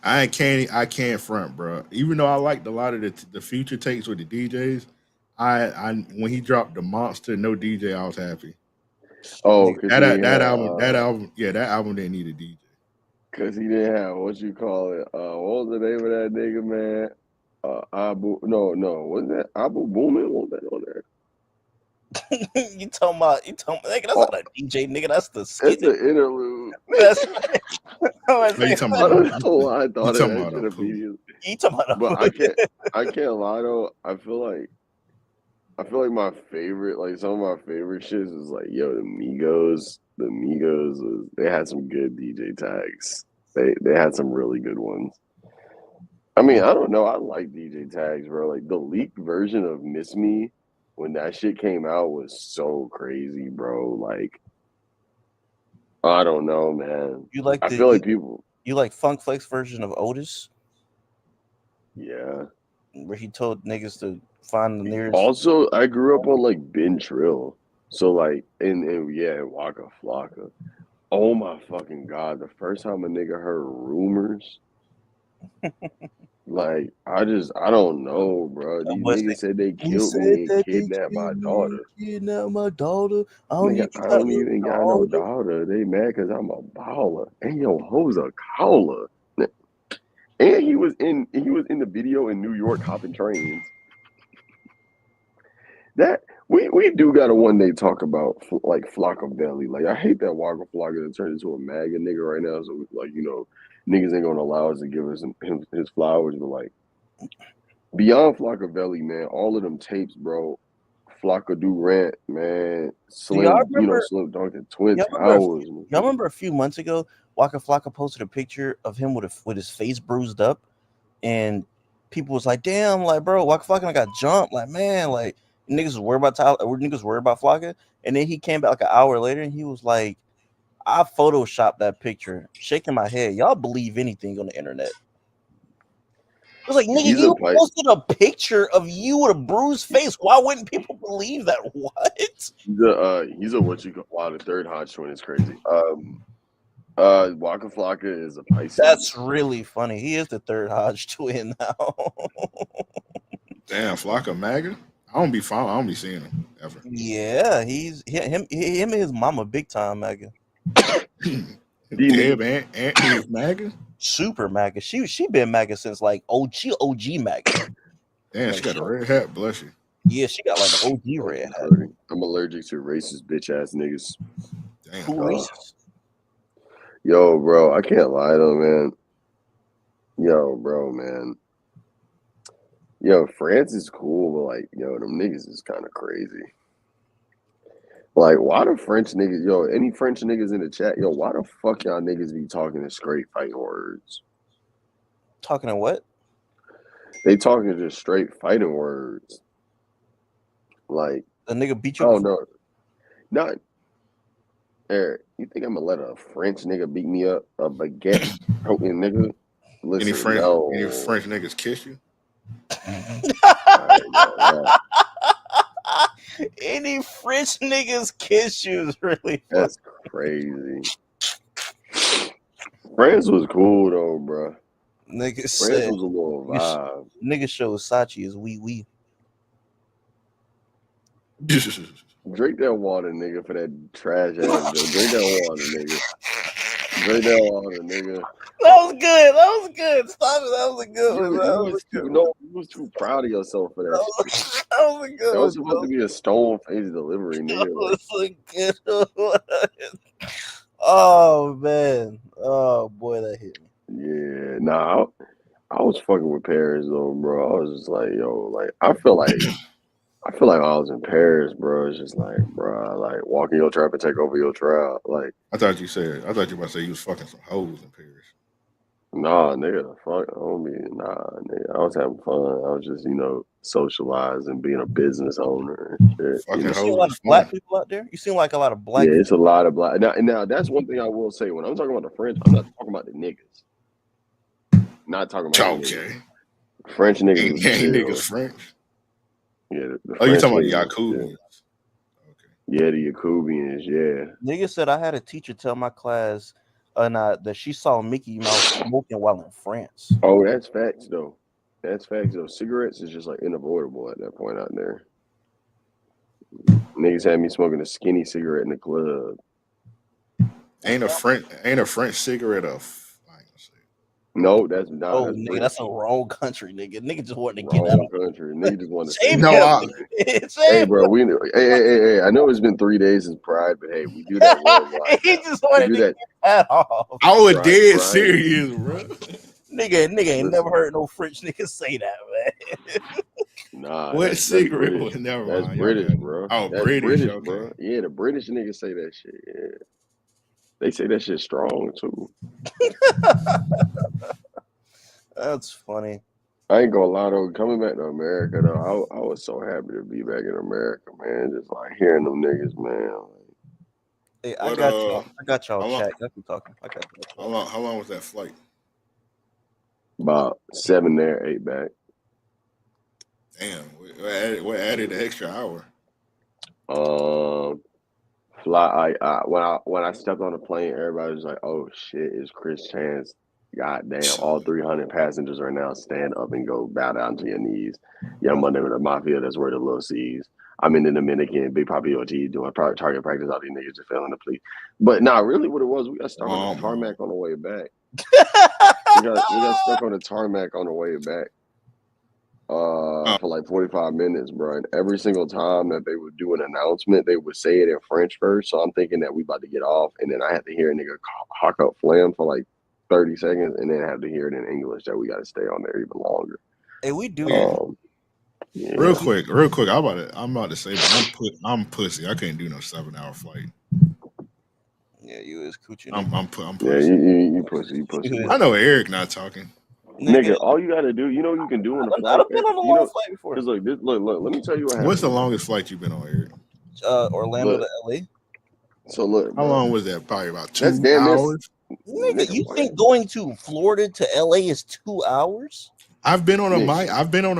I can't front, bro. Even though I liked a lot of the future takes with the DJs, I when he dropped the Monster no DJ, I was happy. Oh, that album didn't need a DJ. Cause he didn't have, what you call it? What was the name of that nigga, man? No, wasn't that Abu Boomin? Wasn't that on there? you talking about nigga, that's Oh, not a DJ, nigga, that's the it's skit. an interlude. That's No, you talking I about don't know why I you thought of talking that about shit a poo. you talking about but I can't lie though. I feel like my favorite, like some of my favorite shits is like, yo, the Migos. The Migos they had some good DJ tags. They had some really good ones. I mean, I don't know. I like DJ tags, bro. Like the leaked version of Miss Me when that shit came out was so crazy, bro. Like I don't know, man. you like I the feel like people, you like Funk Flex version of Otis, yeah. where he told niggas to find the nearest. Also, I grew up on like Ben Trill, so like, and yeah, Waka Flocka. Oh my fucking god! The first time a nigga heard rumors, like I don't know, bro. These What's the niggas said they he killed said me and that they kidnapped my killed me and daughter. kidnapped my daughter. I don't Nigga, even I got don't no even got no daughter. daughter. They mad because I'm a baller. And yo, hoes a caller. And he was in the video in New York hopping trains. That we do gotta one day talk about like Flockavelli. Like I hate that Waka Flocka turned into a MAGA nigga right now. So like niggas ain't gonna allow us to give us his flowers. But like beyond Flockavelli, man, all of them tapes, bro. Flocka Durant, man, Do y'all Slim, remember? Slim Dunk and Twin Y'all remember? Towers. Y'all remember a few months ago, Waka Flocka posted a picture of him with his face bruised up, and people was like, "Damn, like bro, Waka Flocka got jumped." Like man, like niggas was worried about Tyler, niggas was worried about Flocka, and then he came back like an hour later, and he was like, "I photoshopped that picture," shaking my head. Y'all believe anything on the internet? It was like, nigga, He's a you pipe. posted a picture of you with a bruised face. Why wouldn't people believe that? What? He's a what you call the third Hodge twin is crazy. Waka Flocka is a Pisces. That's really funny. He is the third Hodge twin now. Damn, Flocka MAGA. I don't be following. I don't be seeing him ever. Yeah, him and his mama big time MAGA. D nigga. Deb Aunt is MAGA. Super MAGA. She been MAGA since like OG MAGA. Damn, Like she got a red hat. Bless you. yeah, she got like the OG Oh, red hat. I'm allergic to racist bitch ass niggas. Damn. Who racist? Yo, bro, I can't lie though, man. Yo, bro, man. Yo, France is cool, but like, yo, them niggas is kind of crazy. Like, why the French niggas, yo, any French niggas in the chat, yo, why the fuck y'all niggas be talking in straight fighting words? Talking to what? They talking just straight fighting words. Like, The nigga beat I you up don't before? know. Not, Eric, you think I'm gonna let a French nigga beat me up? A baguette toting nigga? Any Listen, French no. niggas kiss you? Alright, no, Any French niggas kiss you is really funny. that's crazy. France was cool though, bro. Nigga France said, was a little vibe. nigga showed Sachi is wee. Drink that water, nigga, for that trash ass joke. Drink that water, nigga. Drink that water, nigga. That was good. That was good. Stop it. That was a good one. You was too proud of yourself for that shit. That was a good That one. was supposed to be a stone face delivery, That nigga. Like, was a good one. Oh man. Oh boy, that hit me. yeah, nah, I was fucking with Paris though, bro. I was just like, yo, like I feel like I was in Paris, bro. It's just like, bro, like walking your trap and take over your trap. Like, I thought you were about to say you was fucking some hoes in Paris. nah, nigga, the fuck, homie, nah, nigga. I was having fun. I was just, socializing, being a business owner and shit. Fucking You see a hoes lot is of black fun. people out there? You seem like a lot of black Yeah, it's a lot of black. Now that's one thing I will say. When I'm talking about the French, I'm not talking about the niggas. Not talking about the niggas. Okay. French niggas Ain't was niggas chill. French. Yeah, the Oh, you French talking niggas about was chill. Yakubians. Okay. Yeah, the Yakubians, yeah. Nigga said I had a teacher tell my class that she saw Mickey Mouse smoking while in France. Oh, that's facts though. That's facts though. Cigarettes is just like unavoidable at that point out there. Niggas had me smoking a skinny cigarette in the club. Ain't a French cigarette I ain't gonna say. No, that's not. Oh, That's nigga, British. that's a wrong country, nigga. Nigga just wanted to get that Wrong off. country. Nigga just want to Shame say. No, him. Hey, Shame bro. him. Hey. I know it's been 3 days since Pride, but hey, we do that worldwide. He Now. just We wanted do to that. get that off. I was Pride, dead Pride. serious, bro. Nigga ain't never Listen. heard no French nigga say that, man. Nah, What that's cigarette British. was? Never That's mind. Y'all British, got it. bro. Oh, That's British. British, Okay. bro. Yeah, the British niggas say that shit. Yeah, they say that shit strong too. That's funny. I ain't gonna lie though. Coming back to America though, I was so happy to be back in America, man. Just like hearing them niggas, man. Hey, I What got y'all. I got y'all how long? chat. Y'all keep talking. I got y'all. How long was that flight? About 7 there, 8 back. Damn. What added the extra hour? When I stepped on the plane, everybody was like, "Oh shit, it's Chris Chance." Goddamn, all 300 passengers are now stand up and go bow down to your knees. Young Monday with the Mafia, that's where the little C's. I'm in the Dominican, Big Papi OT doing target practice. All these niggas just failing the plea. But nah, really, what it was, we got stuck on the tarmac on the way back. We got stuck on the tarmac on the way back. For like 45 minutes, bro. And every single time that they would do an announcement, they would say it in French first. So I'm thinking that we about to get off, and then I had to hear a nigga hawk up flam for like 30 seconds, and then have to hear it in English that we got to stay on there even longer. Hey, we do. Yeah. Real quick. I'm about to say, I'm pussy. I can't do no 7-hour flight. Yeah, you is coochie. I'm pussy. Yeah, you pussy. I know Eric not talking. Nigga, all you gotta do, you know what you can do on the flight? I've been on a long flight before. Because look, let me tell you what happened. What's the longest flight you've been on, Eric? Orlando to LA. So look, how bro, long was that? Probably about 2 that's damn hours. Nigga, you think going to Florida to LA is 2 hours? I've been on a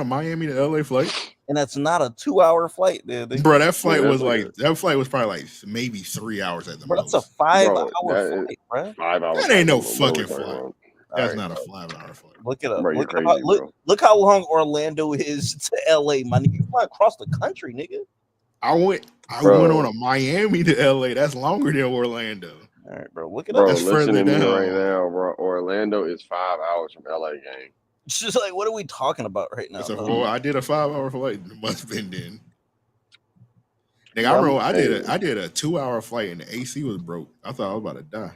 Miami to LA flight. And that's not a 2-hour flight, dude. Bro, that flight was like that flight was probably like maybe 3 hours at the most. That's a 5-hour flight, bro. 5 hours. That ain't no fucking flight. That's right, not bro. a 5-hour flight. Look it up. Bro, look, crazy, how, look how long Orlando is to LA, my nigga. You fly across the country, nigga. I went on a Miami to LA. That's longer than Orlando. All right, bro. Look it Bro, up. That's listen further to me down. right now, bro. Orlando is 5 hours from LA, gang. It's just like, what are we talking about right now? I did a 5-hour flight. It must have been then. Nigga, I remember I did a 2-hour flight and the AC was broke. I thought I was about to die.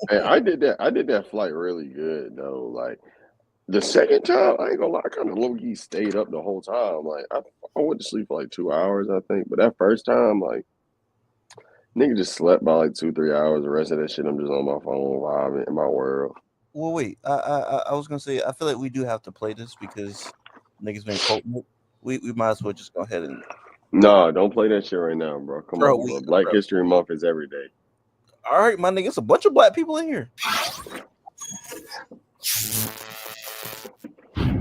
Hey, I did that flight really good though. Like the second time, I ain't gonna lie, I kind of low key stayed up the whole time. Like I went to sleep for like 2 hours, I think. But that first time, like nigga just slept by like 2-3 hours. The rest of that shit, I'm just on my phone, vibing in my world. Well, wait. I was gonna say I feel like we do have to play this because niggas been quoting it. We might as well just go ahead and. Nah, don't play that shit right now, bro. Come on, bro. Black History Month is every day. All right, my nigga. It's a bunch of black people in here.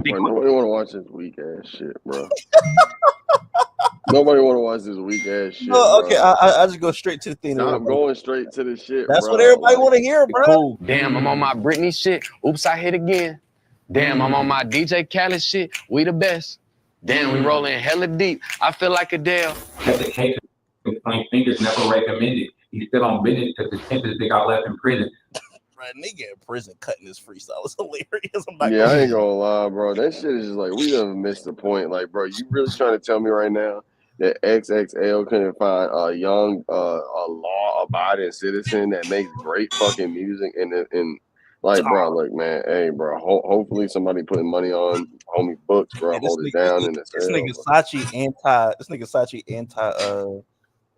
Bro, nobody want to watch this weak ass shit, bro. Nobody want to watch this weak ass shit. No, okay, bro. I just go straight to the thing. Stop going straight to the shit. That's bro. what everybody want to hear, bro. Cool. Damn, I'm on my Britney shit. Oops, I hit again. Damn, I'm on my DJ Khaled shit. We the best. Damn, we rolling hella deep. I feel like Adele. The case of plain fingers never recommended. He's still on business because his tempers they got left in prison. Right, nigga in prison cutting his freestyle is hilarious. I ain't gonna lie, bro. That shit is just like we done missed the point. Like, bro, you really trying to tell me right now that XXL couldn't find a young, a law-abiding citizen that makes great fucking music and like, bro, look, man, hey, bro. Hopefully somebody putting money on homie books, bro. Yeah, hold it down in the this cell. nigga Sachi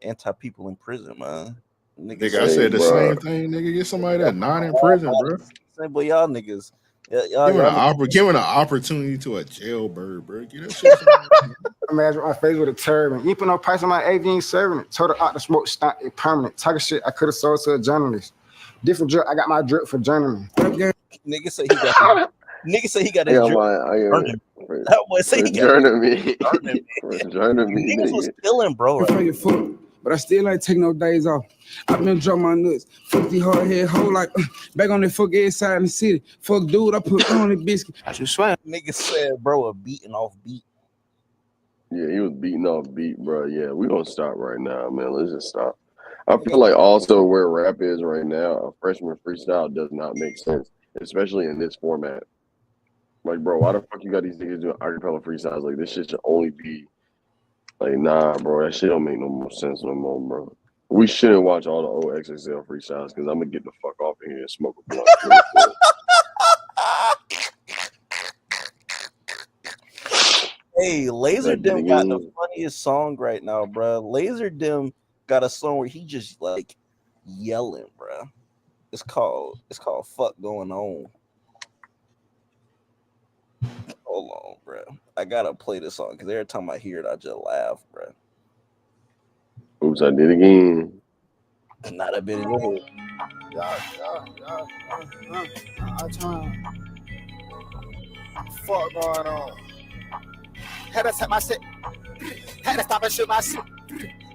anti people in prison, man. Nigga, I said the same thing, nigga. Get somebody that's not in prison, bro. Same, but y'all niggas, giving an opportunity to a jailbird, bro. Get that shit. Imagine my face with a turban. You put no price on my AV, ain't serving it. Told her out the smoke, stop it permanent. Talking shit I could have sold to a journalist. Different drip, I got my drip for journalism. Nigga say he got his drip. That boy say he got journalism. Niggas was stealing, bro. But I still ain't take no days off. I been drop my nuts. Fuck the hard head hoe like back on that fuck ass side in the city. Fuck dude, I put on the biscuit. I just swear. Nigga said, bro, a beating off beat. Yeah, he was beating off beat, bro. Yeah, we gonna stop right now, man. Let's just stop. I feel like also where rap is right now, a freshman freestyle does not make sense. especially in this format. Like, bro, why the fuck you got these niggas doing acapella freestyles? Like, this shit should only be like, nah, bro, that shit don't make no more sense no more, bro. We shouldn't watch all the old XXL freestyles because I'm gonna get the fuck off in here and smoke a blunt. Hey, Laser That did Dim got the again. funniest song right now, bro. Laser Dim got a song where he just like yelling, bro. It's called "Fuck Going On." Hold on, bro. I gotta play this song because every time I hear it, I just laugh, bro. Oops, I did again. Not a bit in your head. Fuck going on? Had to take my shit. Had to stop and shoot my shit.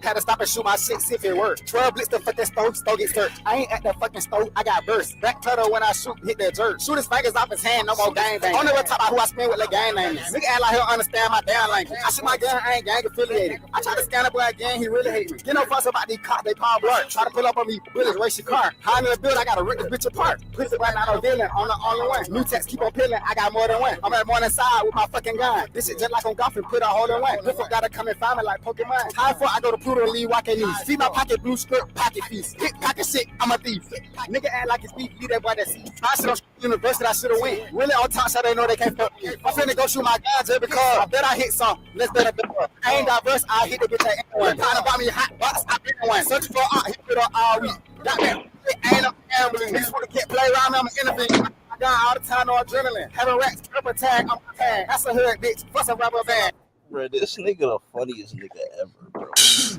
Had to stop and shoot my shit, see if it works. 12 blitz the fucking stove get searched. I ain't at the fucking stove, I got burst. Back pedal when I shoot, hit that jerk. Shoot his fingers off his hand, no more gang bang. Only talk about who I spend with the gang names. Nigga act like he'll understand my damn language. I shoot my gun, I ain't gang affiliated. I try to scan the boy again, he really hate me. Get no fuss about these cops, they palm blur. Try to pull up on me, bullets, race your car. High in the build, I gotta rip this bitch apart. Pussy right now, no villain, on the only one. New text keep on peeling, I got more than one. I'm at morning side with my fucking gun. This shit just like on golf and put a hole in one. This fuck gotta come and find me like Pokemon. How far I go to Pluto and leave walking knees. See my pocket blue skirt, pocket feast. Hit pocket shit, I'm a thief. Nigga act like it's beef, leave that boy that see. I should have university, I should have went. Really on top, so they know they can't fuck me. I'm finna go shoot my guns just because I bet I hit some. Let's bet a bit more. I ain't diverse, I hit the bitch at anyone. Trying to buy me a hot box, I been one. Searching for art, hit it up all week. That man, ain't no gambling. Niggas wanna get play around me, I'm an interview. I got all the time, no adrenaline. Having racks, triple tag, I'm a tag. That's a hood bitch, plus a rubber band. Bro, this nigga the funniest nigga ever, bro.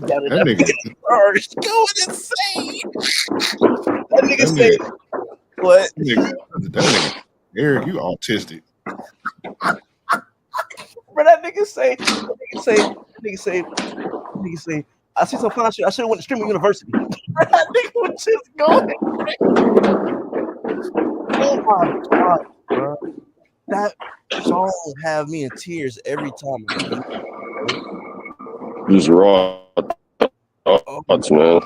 That nigga, First, going insane. That nigga say what? that nigga, Eric, you autistic. Bro, that nigga say, I see some fun shit. I should have went to streaming university. Bro, that nigga was just going. Oh my god, bro. That song have me in tears every time. Just raw thoughts, man.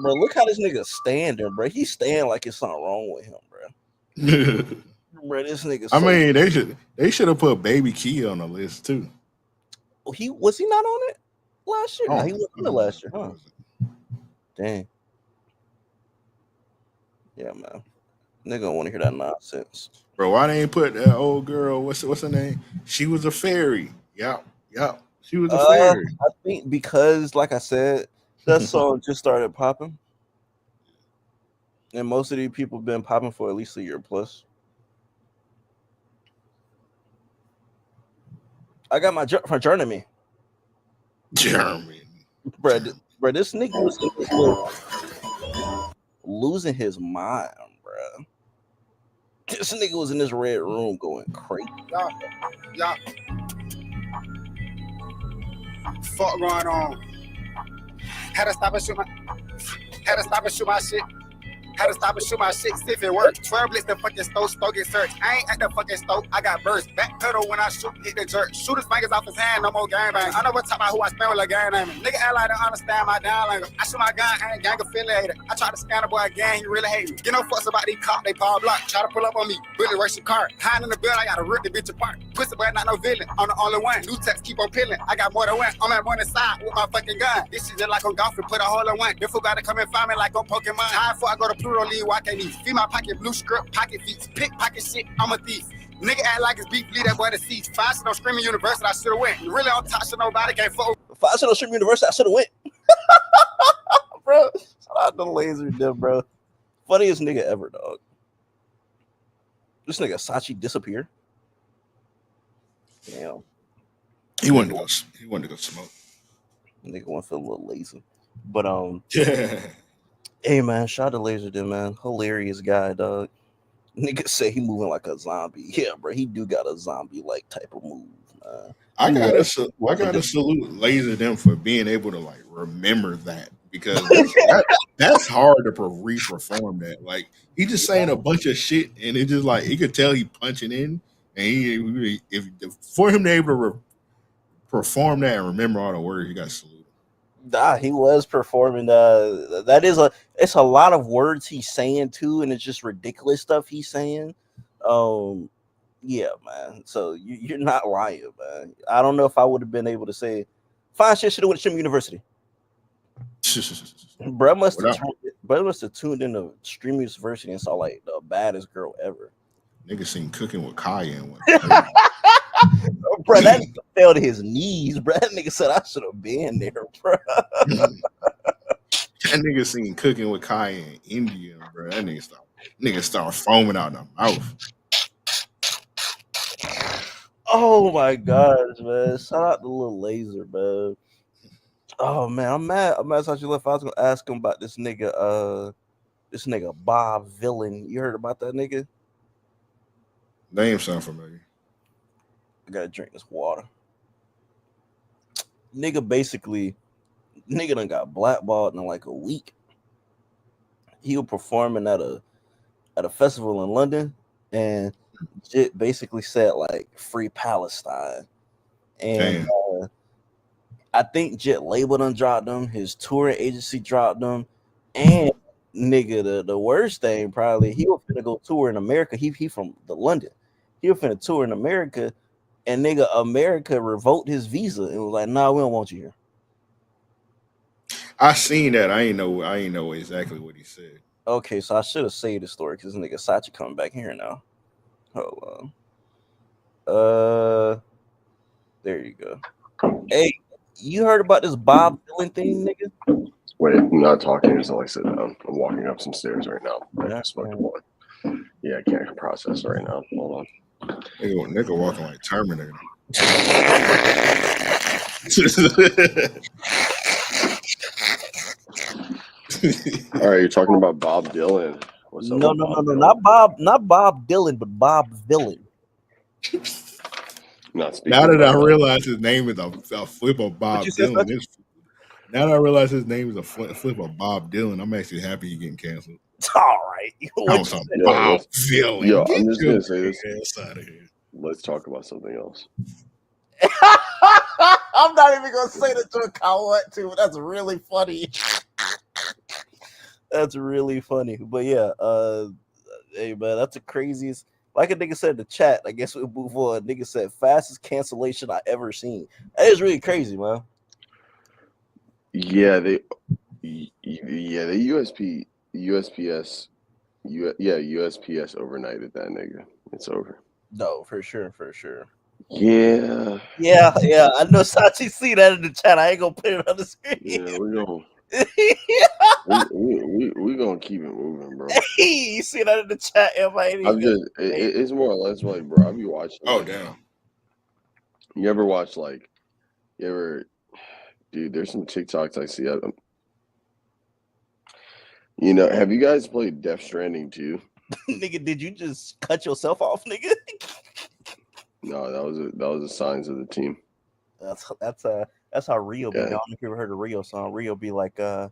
Bro, look how this nigga standing, bro. He's standing like it's something wrong with him, bro. Bro, this nigga. I mean, they should have put Baby Key on the list too. He was he not on it last year? Oh, No, he wasn't on it last year, huh? Dang. Yeah, man. Nigga don't want to hear that nonsense. Bro, why they ain't put that old girl? What's her name? She was a fairy. Yep. She was a fairy. I think because, like I said, that song just started popping, and most of these people have been popping for at least a year plus. I got my from Jeremy. Bro, this nigga was losing his mind, bro. This nigga was in this red room going crazy. Yeah. Fuck going on? Had to stop and shoot my shit. Had to stop and shoot my shit, see if it worked. 12 blitz the fucking stove get searched. I ain't at the fucking stove, I got burst. Back pedal when I shoot, hit the jerk. Shoot his fingers off his hand, no more gang bang. I know what talk about who I spend with a gang name. Nigga act like they understand my down language. I shoot my gun, I ain't gang affiliated. I try to scan the boy again, he really hate me. Get no fucks about these cops, they power block. Try to pull up on me, bullet race your car. Hiding in the building, I gotta rip the bitch apart. Pussy boy, not no villain, I'm the only one. New text keep on peeling, I got more than one. I'm at morning side with my fucking gun. This shit just like on golf and put a hole in one. Therefore gotta come and find me like on Pokemon. How before I go to Pluto leave, why can't feed my pocket blue skirt, pocket feet, pickpocket shit, I'm a thief. Nigga act like it's beef, leave that boy to cease. 5 shit on Screaming University, I should've went. Really on top shit, nobody can't fuck. 5 shit on Screaming University, I should've went. Bro, shout out to Laser Dim, bro. Funniest nigga ever, dog. This nigga Sachi disappear. Damn. He wanted to go smoke. Nigga want to feel a little lazy. But Yeah. Hey man, shout out to Laser Dim, man. Hilarious guy, dog. Nigga say he moving like a zombie. Yeah, bro, he do got a zombie-like type of move, man. I gotta salute Laser Dim for being able to like remember that, because that's hard to re-perform that. Like, he just saying a bunch of shit, and it just like, he could tell he punching in, and for him to able to perform that and remember all the words, you got to salute. Nah, he was performing. It's a lot of words he's saying too, and it's just ridiculous stuff he's saying. Um, yeah, man. So you're not lying, man. I don't know if I would have been able to say, fine shit should have went to Trim University. Bro must have tuned in to Stream University and saw like the baddest girl ever. Nigga seen Cooking with Cayenne. Bro, that nigga fell to his knees, bro. That nigga said I should have been there, bro. That nigga seen Cooking with Cayenne Indian, bro. That nigga start foaming out the mouth. Oh my gosh, man. Shout out to Little Laser, man. Oh man, I'm mad. I'm mad since you left. I was gonna ask him about this nigga, Bob Villain. You heard about that nigga? Name sound familiar. I gotta drink this water. Nigga done got blackballed in like a week. He was performing at a festival in London, and it basically said like "Free Palestine," and I think Jet label done dropped him. His touring agency dropped him, and nigga, the worst thing probably he was finna go tour in America. He from the London. He was finna tour in America, and nigga, America revoked his visa and was like, "Nah, we don't want you here." I seen that. I ain't know exactly what he said. Okay, so I should have saved the story because nigga Sachi coming back here now. Hold on. There you go. Hey, you heard about this Bob Dylan thing, nigga? Wait, I'm not talking until I sit down. I'm walking up some stairs right now. Yeah, I smoked one. Yeah, I can't process right now. Hold on. Nigga walking like Terminator. All right, you're talking about Bob Dylan. What's up? No, not Bob Dylan, but Bob Villain. Not speaking. Now that I realize his name is a flip of Bob Dylan. Now that I realize his name is a flip of Bob Dylan, I'm actually happy he's getting canceled. All right. Bob Dylan. Yo, I'm just gonna say this. Out of here. Let's talk about something else. I'm not even gonna say that to a Colette too. That's really funny. That's really funny. But yeah, hey man, that's the craziest. Like a nigga said in the chat, I guess we'll move on. Nigga said fastest cancellation I ever seen. That is really crazy, man. Yeah, the USPS overnighted that nigga. It's over. No, for sure. Yeah. I know Sachi see that in the chat. I ain't gonna put it on the screen. Yeah, we gonna keep it moving, bro. Hey, you see that in the chat? It's more or less like, bro, I be watching. Oh damn. You ever watch dude, there's some TikToks I see. Have you guys played Death Stranding 2? Nigga, did you just cut yourself off, nigga? No, that was the signs of the team. That's how Rio be. I don't know if you ever heard a Rio song. Rio be like, I'm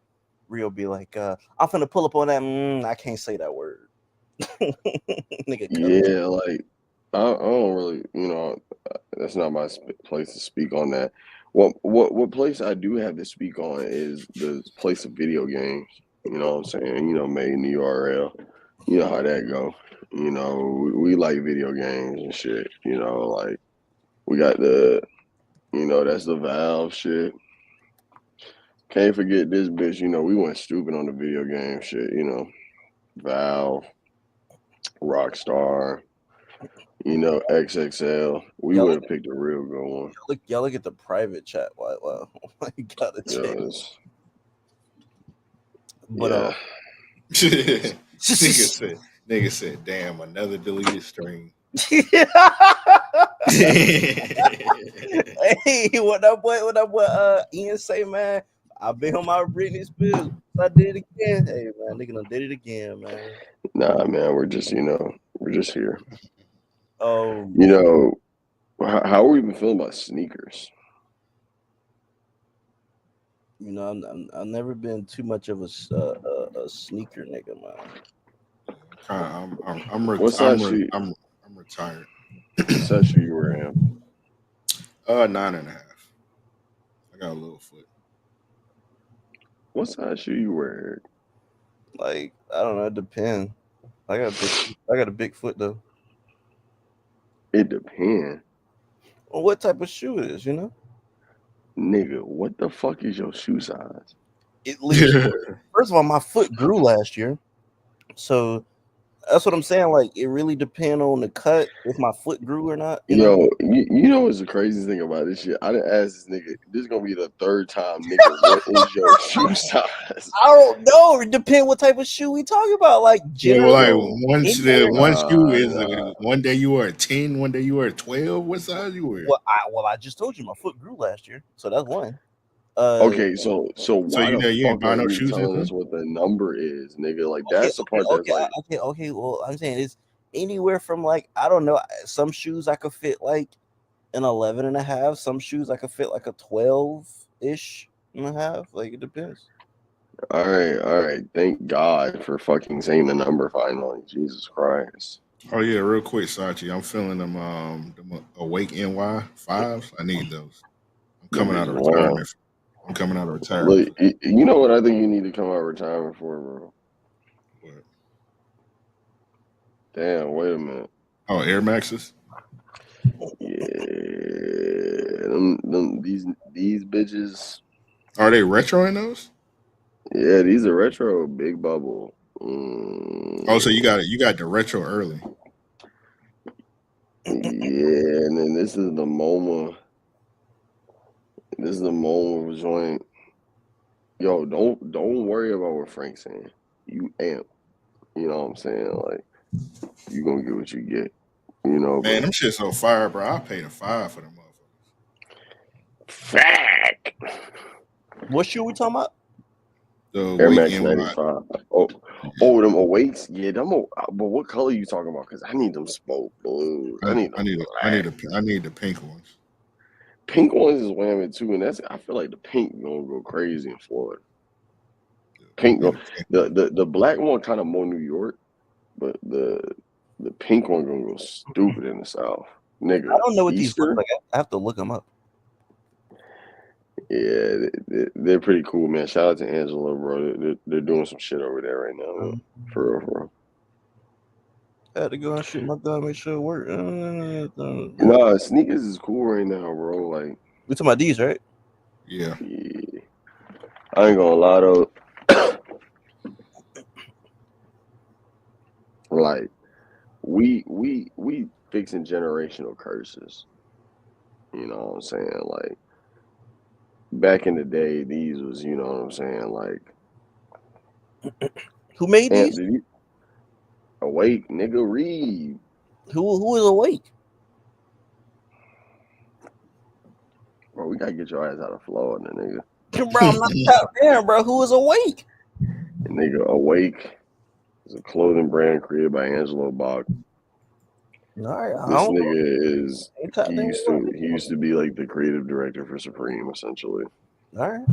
finna pull up on that. I can't say that word. Nigga, yeah, like I don't really, that's not my place to speak on that. What place I do have to speak on is the place of video games. You know what I'm saying? Made in the URL. You know how that go. We like video games and shit. Like we got that's the Valve shit. Can't forget this bitch. We went stupid on the video game shit. Valve, Rockstar, XXL. We would have picked a real good one. Y'all look at the private chat. Wow. You gotta check. But nigga said, damn, another deleted stream. Hey, what that boy Ian say, man? I've been on my Britney Spears. I did it again. Hey man, nigga done did it again, man. Nah, man, we're just here. Oh, how are we even feeling about sneakers? I've never been too much of a sneaker nigga, man. I'm retired. What size shoe you wearing? 9.5. I got a little foot. What size shoe you wear? Like, I don't know. It depends. I got a big foot though. It depends. Well, what type of shoe it is, Nigga, what the fuck is your shoe size? At least, first of all, my foot grew last year, so that's what I'm saying. Like, it really depends on the cut if my foot grew or not. Yo, you know what's the craziest thing about this shit? I didn't ask this nigga. This is gonna be the third time, nigga. What is your shoe size? I don't know. It depends what type of shoe we talking about. Like, Yeah, well, like generally, one shoe is nah. one day you wear a 10, one day you wear a 12. What size you wear? I just told you my foot grew last year, so that's one. Okay, so So why you the know you ain't fuck are buying no you shoes telling then? us what the number is, nigga? Like that's the part that's like Okay. Well, I'm saying it's anywhere from like, I don't know. Some shoes I could fit like an 11 and a half. Some shoes I could fit like a 12-ish and a half. Like, it depends. all right. Thank God for fucking saying the number finally. Jesus Christ. Oh yeah, real quick, Sachi. I'm feeling them Awake NY 5s. I need those. I'm Them coming out bitches of wild. retirement. I'm coming out of Look, retirement. you know what I think you need to come out of retirement for, bro? What? Damn, wait a minute. Oh, Air Maxes. Yeah, these bitches. Are they retro in those? Yeah, these are retro. Big bubble. Oh, so you got the retro early. Yeah, and then this is the MoMA. This is the MoMA joint. Yo, don't worry about what Frank's saying. You amp. You know what I'm saying? Like, you gonna get what you get. You know, Man, but them shit so fire, bro. I paid a $5 for them motherfuckers. fact. What shoe we talking about? The Air Awake Max NY. 95. Oh, them awakes. Yeah, them. But what color you talking about? Cause I need them smoke blues. I need them I need the pink ones. pink ones is whamming too, and I feel like the pink gonna go crazy in Florida. Pink go the black one kind of more New York, but the pink one gonna go stupid in the South. Nigga, I don't know what these Easter? look like. I have to look them up. Yeah, they're pretty cool, man. Shout out to Angela, bro. They're doing some shit over there right now, man. For real, bro. I had to go and shoot my gun, make sure it worked. Nah, sneakers is cool right now, bro. Like, We talking about these, right? Yeah. I ain't gonna lie though. Like, we fixing generational curses. You know what I'm saying? Like, back in the day, these was, you know what I'm saying? Like, Who made these? Awake, nigga, read. Who is Awake? Bro, we gotta get your ass out of Florida, nigga. Bro, I'm not out there, bro. Who is Awake? Nigga, Awake is a clothing brand created by Angelo Bach. All right, This nigga is he used to be like the creative director for Supreme, essentially. All right.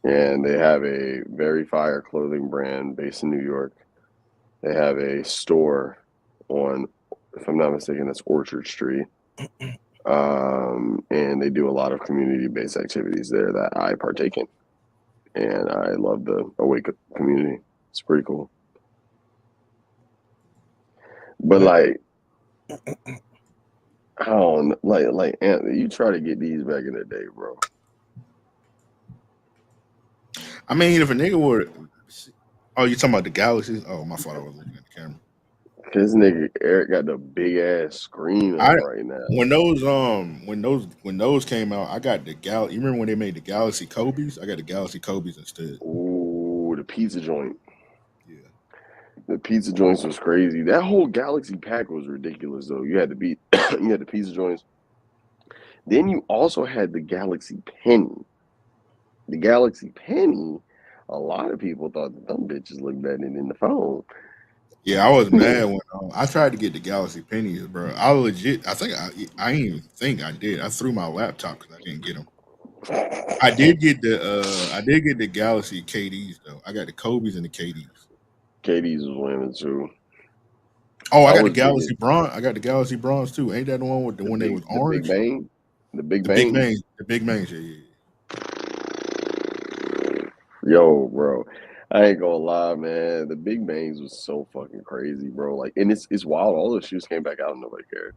And they have a very fire clothing brand based in New York. They have a store on, if I'm not mistaken, that's Orchard Street. And they do a lot of community-based activities there that I partake in. And I love the Awake community. It's pretty cool. But like, I don't know, like Anthony, you try to get these back in the day, bro. I mean, if a nigga were, oh, you talking about the Galaxies? Oh, my fault. I was looking at the camera. Cause nigga Eric got the big ass screen right now. When those came out, I got the You remember when they made the Galaxy Kobe's? I got the Galaxy Kobe's instead. Ooh, the pizza joint. Yeah. The pizza joints was crazy. That whole Galaxy pack was ridiculous though. You had the you had the pizza joints. Then you also had the Galaxy Penny. The Galaxy Penny, a lot of people thought that them bitches looked better than the phone. Yeah, I was mad when I tried to get the Galaxy Pennies, bro. I didn't even think I did. I threw my laptop because I didn't get them. I did get the Galaxy KDs though. I got the Kobe's and the KDs. KDs was women too. Oh, I got the Galaxy Bronze. I got the Galaxy Bronze too. Ain't that the one with the one that was orange? The Big Bang. The Big Bangs, yeah. Yo, bro. I ain't gonna lie, man. The Big Bangs was so fucking crazy, bro. Like, and it's wild. All those shoes came back out and nobody cared.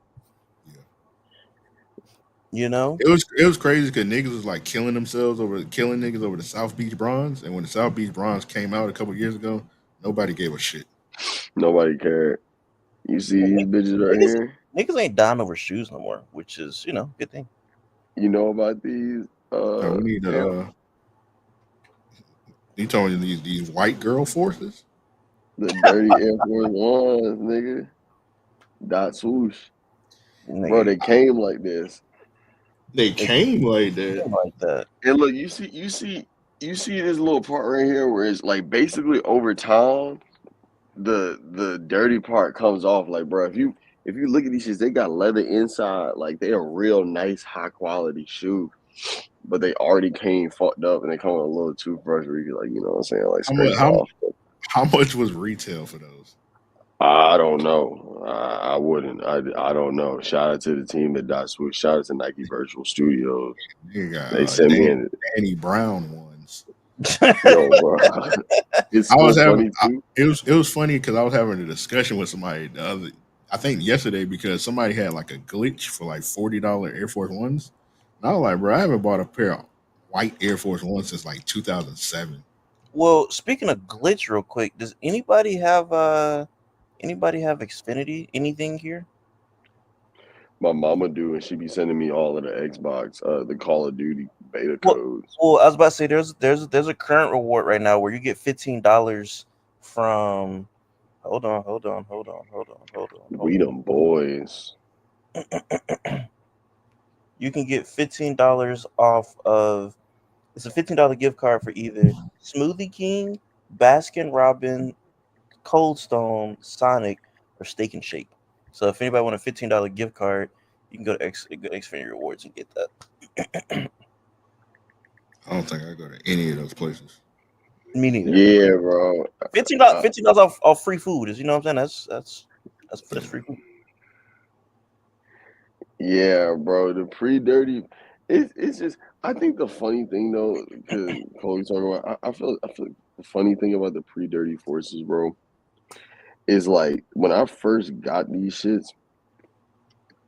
Yeah. You know? It was crazy because niggas was like killing niggas over the South Beach Bronze, and when the South Beach Bronze came out a couple years ago, nobody gave a shit. Nobody cared. You see these bitches right Niggas, here? niggas ain't dying over shoes no more, which is, good thing. You know about these? No, we need you talking these white girl forces? The dirty Air Force Ones, nigga. Dot swoosh. Bro, Nigga, they came like this. They they came like came that. like that. And look, you see this little part right here where it's like basically over time, the dirty part comes off. Like, bro, if you look at these shits, they got leather inside. Like, they a real nice, high quality shoe. But they already came fucked up and they come with a little toothbrush where you can, like, you know what I'm saying, like How scrape much? it off. How much was retail for those? I don't know. I wouldn't. I don't know. Shout out to the team at Dot Switch. Shout out to Nike Virtual Studios. They got They sent me in. Danny Brown ones. Yo, bro. It's I was so having funny too. it was funny because I was having a discussion with somebody I think yesterday because somebody had like a glitch for like $40 Air Force Ones. And I was like, bro, I haven't bought a pair of white Air Force Ones since like 2007. Well, speaking of glitch, real quick, does anybody have Xfinity? Anything here? My mama do, and she be sending me all of the Xbox, the Call of Duty beta Well, codes. well, I was about to say there's a current reward right now where you get $15 from. Hold on. We them boys. You can get $15 off of. It's a $15 gift card for either Smoothie King, Baskin Robin, Cold Stone, Sonic, or Steak and Shake. So if anybody want a $15 gift card, you can go to Xfinity Rewards and get that. I don't think I go to any of those places. Me neither. Yeah, bro. $15 off free food is, you know what I'm saying? That's free food. Yeah, bro. The pre-dirty. It's just. I think the funny thing though, because Chloe talking about. I feel like the funny thing about the pre-dirty forces, bro, is like when I first got these shits.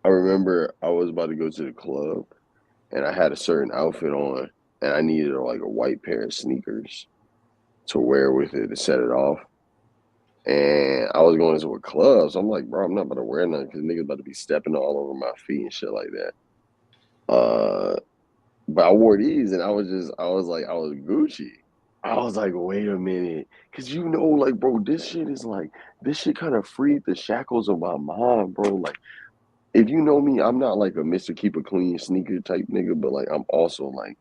I remember I was about to go to the club, and I had a certain outfit on, and I needed like a white pair of sneakers to wear with it to set it off. And I was going to a club, so I'm like, bro, I'm not about to wear nothing because niggas about to be stepping all over my feet and shit like that. But I wore these, and I was Gucci. I was like, wait a minute, because like, bro, this shit kind of freed the shackles of my mind, bro. Like, if you know me, I'm not like a Mr. Keep a Clean sneaker type nigga, but like, I'm also like,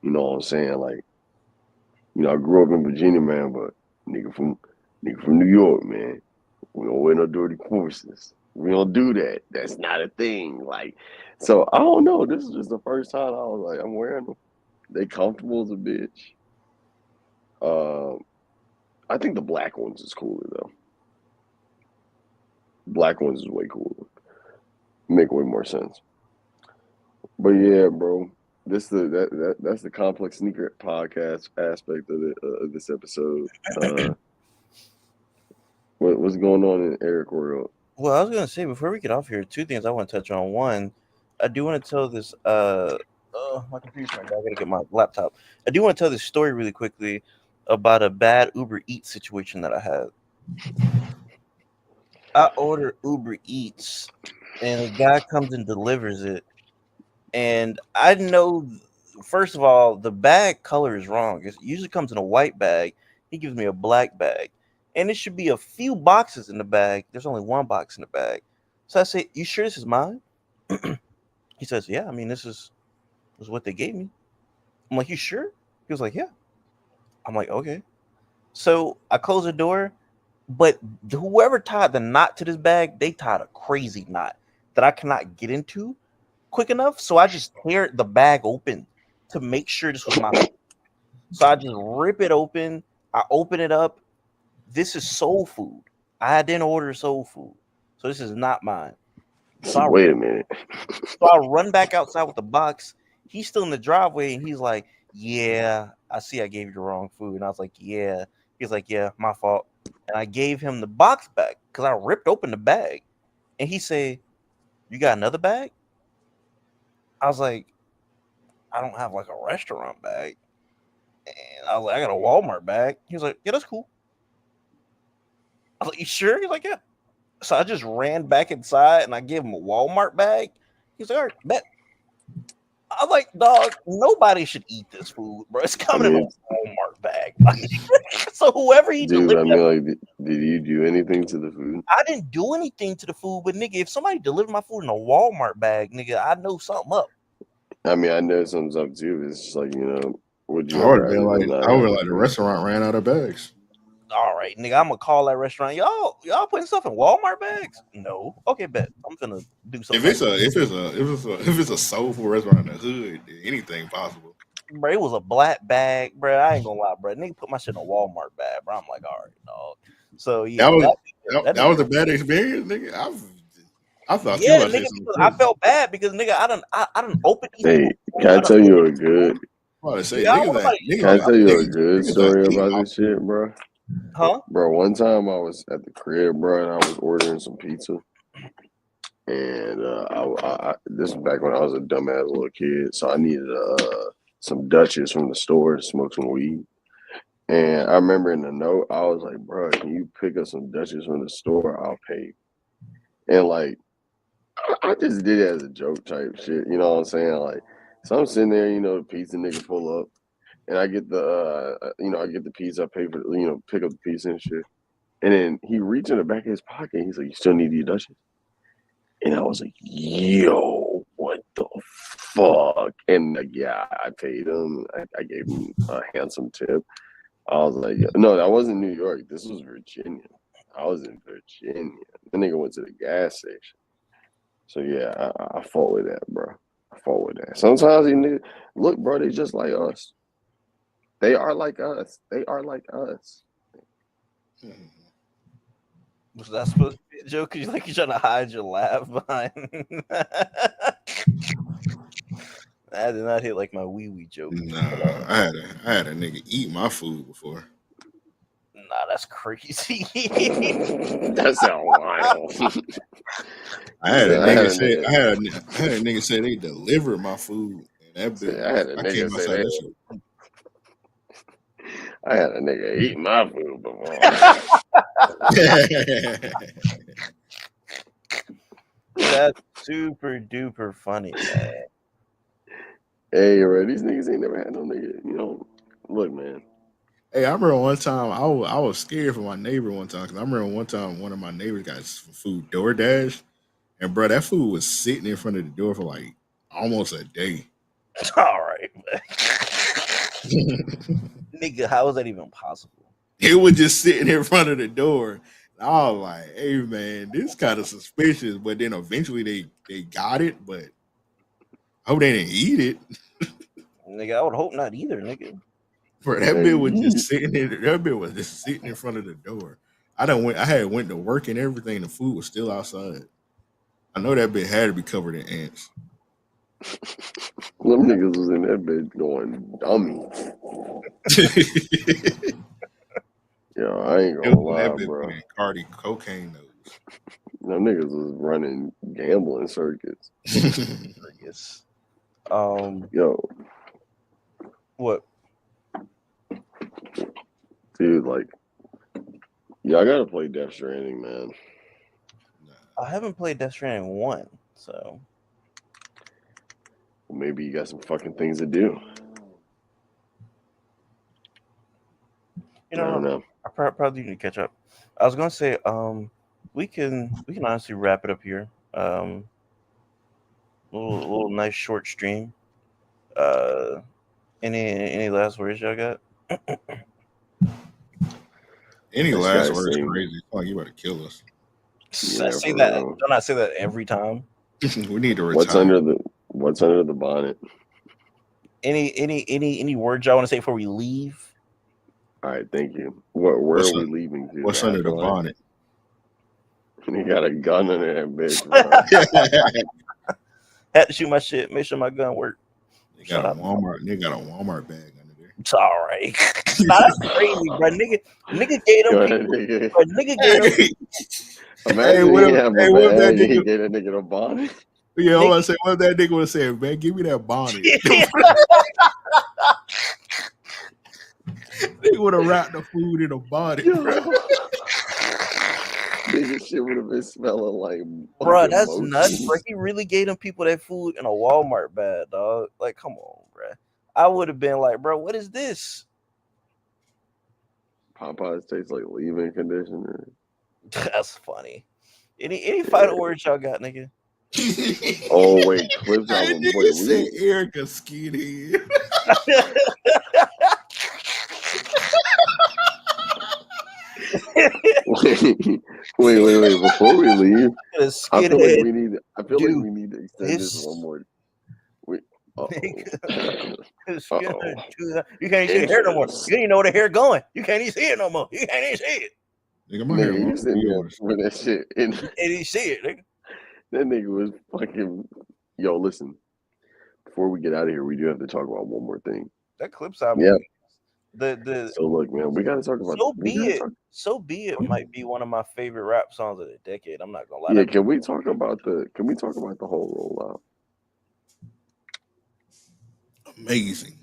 you know what I'm saying? Like, I grew up in Virginia, man, but nigga from New York, man. We don't wear no dirty forces. We don't do that. That's not a thing. Like, so I don't know. This is just the first time I was like, I'm wearing them. They comfortable as a bitch. I think the black ones is cooler though. Black ones is way cooler. Make way more sense. But yeah, bro. That's the complex sneaker podcast aspect of this episode. What's going on in Eric world? Well, I was gonna say before we get off here, two things I want to touch on. One, I do want to tell this. My computer's right now. I gotta get my laptop. I do want to tell this story really quickly about a bad Uber Eats situation that I had. I ordered Uber Eats, and the guy comes and delivers it, and I know. First of all, the bag color is wrong. It usually comes in a white bag. He gives me a black bag, and it should be a few boxes in the bag. There's only one box in the bag. So I say, "You sure this is mine?" He says, "Yeah. I mean, this is what they gave me." I'm like, "You sure?" He was like, "Yeah." I'm like, "Okay." So I close the door, but whoever tied the knot to this bag, they tied a crazy knot that I cannot get into quick enough. So I just tear the bag open to make sure this was my. So I just rip it open. I open it up. This is soul food. I didn't order soul food, so this is not mine. So Wait a minute. I run back outside with the box. He's still in the driveway, and he's like, yeah, I see I gave you the wrong food. And I was like, yeah. He's like, yeah, my fault. And I gave him the box back because I ripped open the bag. And he said, you got another bag? I was like, I don't have like a restaurant bag. And I was like, I got a Walmart bag. He was like, yeah, that's cool. I was like, you sure? He's like, yeah. So I just ran back inside and I gave him a Walmart bag. He's like, all right, bet. I was like, dog, nobody should eat this food, bro. It's coming in a Walmart bag. So whoever he dude, delivered, I mean, like, did you do anything to the food? I didn't do anything to the food, but nigga, if somebody delivered my food in a Walmart bag, nigga, I know something up. I mean, I know something's up too. It's just like, would you I would ever have been like, the the restaurant ran out of bags. All right, nigga, I'm gonna call that restaurant. Y'all putting stuff in Walmart bags? No. Okay, bet. I'm gonna do something. If it's a soulful restaurant in the hood, anything possible. Bro, it was a black bag, bro. I ain't gonna lie, bro. Nigga put my shit in a Walmart bag, bro. I'm like, all right, dog. So yeah, that was a bad experience, nigga. I thought yeah, nigga, because I felt bad because nigga, I done opened. Hey, can I tell you a good? Can I tell you a good story about this shit, bro? Huh? Bro, one time I was at the crib, bro, and I was ordering some pizza. And this was back when I was a dumbass little kid, so I needed some Dutchess from the store to smoke some weed. And I remember in the note, I was like, bro, can you pick up some Dutchess from the store? I'll pay. And like, I just did it as a joke type shit, you know what I'm saying? Like, so I'm sitting there, the pizza nigga pull up, and I get the, I get the pizza, I pay for, pick up the pizza and shit. And then he reached in the back of his pocket. He's like, you still need your Dutchess? And I was like, yo, what the fuck? And yeah, I paid him. I gave him a handsome tip. I was like, no, that wasn't New York. This was Virginia. I was in Virginia. The nigga went to the gas station. So yeah, I fought with that, bro. I fought with that. Sometimes these niggas, look, bro, they just like us. They are like us. They are like us. Was that supposed to be a joke? Cause you're trying to hide your laugh behind. That did not hit like my wee joke. Nah, I had a nigga eat my food before. Nah, that's crazy. That sound wild. I had a nigga say they delivered my food, and that bitch. I came outside that shit. I had a nigga eat my food before. That's super duper funny, man. Hey, bro, these niggas ain't never had no nigga. Look, man. Hey, I remember one time I was scared for my neighbor one time because I remember one time one of my neighbors got some food DoorDash, and bro, that food was sitting in front of the door for like almost a day. All right, man. Nigga, how is that even possible? It was just sitting in front of the door. And I was like, hey man, this kind of suspicious. But then eventually they got it, but I hope they didn't eat it. Nigga, I would hope not either, nigga. Bro, that bit was just sitting in. That bit was just sitting in front of the door. I had went to work and everything. The food was still outside. I know that bit had to be covered in ants. Them niggas was in that bitch going dummy. Yo, I ain't gonna lie, bro. Cardi cocaine nose. Them niggas was running gambling circuits. Yo, what? Dude, like, yeah, I gotta play Death Stranding, man. I haven't played Death Stranding 1, so maybe you got some fucking things to do. I don't know. I probably need to catch up. I was gonna say, we can honestly wrap it up here. Little nice short stream. Any last words y'all got? Any last words crazy? Oh, you better kill us. Yeah, say that. Don't I say that every time? We need to retire. What's under the bonnet? Any words y'all want to say before we leave? All right, thank you. Where are we leaving to? What's under the bonnet? You got a gun under that bitch, bro. Had to shoot my shit. Make sure my gun worked. They Shout got a out. Walmart. They got a Walmart bag under there. It's all right. Nah, that's crazy, bro. Nigga gave them Yo, people. nigga, Bro, nigga gave them. Hey, imagine what he if, have a hey, what if that bag and he nigga? gave that nigga the bonnet. Yeah, I Nigga, want to say what if that nigga would have said, man, give me that bonnet. They would have wrapped the food in a bonnet, Yo, bro. nigga, shit would have been smelling like bro, fucking that's nuts, bro. mochi. He really gave them people that food in a Walmart bag, dog. Like, come on, bro. I would have been like, bro, what is this? Popeyes tastes like leave-in conditioner. That's funny. Any final words y'all got, nigga? Oh wait, Clips That album. nigga Wait, said we Erica skinhead. wait. Before we leave, A I feel like skinhead we need. I feel dude. like we need to extend this This one more. We. nigga. Uh-oh. You can't even see the hair no more. Intros. You don't even know where the hair going. You can't even see it no more. You can't even see it. Nigga, my hair Nigga, long you as sitting there yours. with that shit, and You can't even see it, nigga. that nigga was fucking. Yo, listen. Before we get out of here, we do have to talk about one more thing. That Clips album. Yeah. The So look, man, we gotta talk about. So we Be gotta It. talk. So Be It might be one of my favorite rap songs of the decade. I'm not gonna lie. Yeah, can we talk about the whole rollout? Amazing.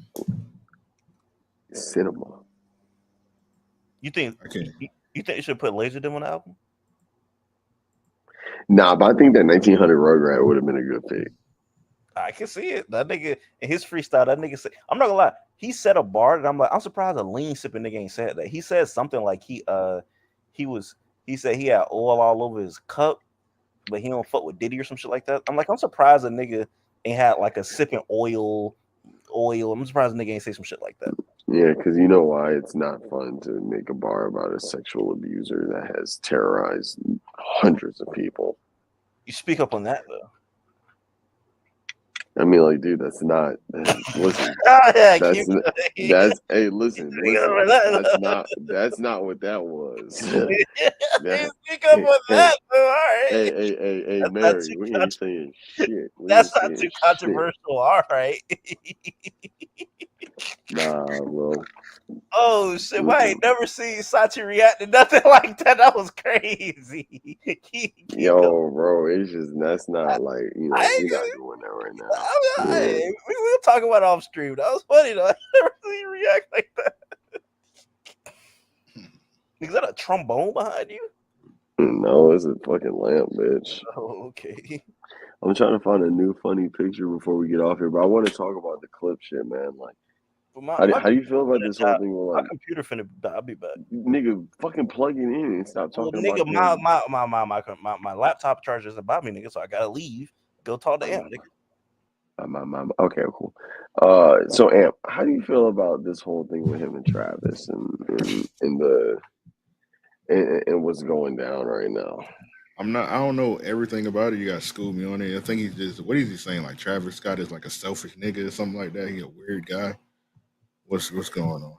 Cinema. You think Okay. you think you should put Laserdisc on the album? Nah, but I think that 1900 Rugrat would have been a good pick. I can see it. That nigga in his freestyle, that nigga said, I'm not gonna lie, he said a bar and I'm like, I'm surprised a lean sipping nigga ain't said that. He said something like he said he had oil all over his cup, but he don't fuck with Diddy or some shit like that. I'm like, I'm surprised a nigga ain't had like a sipping oil. I'm surprised a nigga ain't say some shit like that. Yeah, because you know why it's not fun to make a bar about a sexual abuser that has terrorized hundreds of people. You speak up on that though. I mean, like, dude, that's not. Listen, Yeah, that's keep that's. Hey, listen. that. That's not what that was. You That- speak up on that though. All right. hey, That's not Mary, too we ain't saying shit. We That's ain't not saying too controversial. All right. Nah, bro. Oh shit! Well, I ain't never seen Sachi react to nothing like that. That was crazy. Keep going. Yo, bro, it's just that's not like we're not I, doing that right now. I, we'll talk about it off stream. That was funny though. I never seen you react like that. Is that a trombone behind you? No, it's a fucking lamp, bitch. Oh, okay. I'm trying to find a new funny picture before we get off here, but I want to talk about the clip shit, man. Like, Well, how do you feel about this whole thing? Where, my like, computer finna die. I'll be back. nigga, fucking plug it in and stop Well, talking nigga, about my laptop charger isn't by me, nigga, so I gotta leave. Go talk to Amp, nigga. Okay, cool. So Amp, how do you feel about this whole thing with him and Travis and what's going down right now? I don't know everything about it. You got to school me on it. I think he's just, what is he saying? Like Travis Scott is like a selfish nigga or something like that. He a weird guy. What's going on?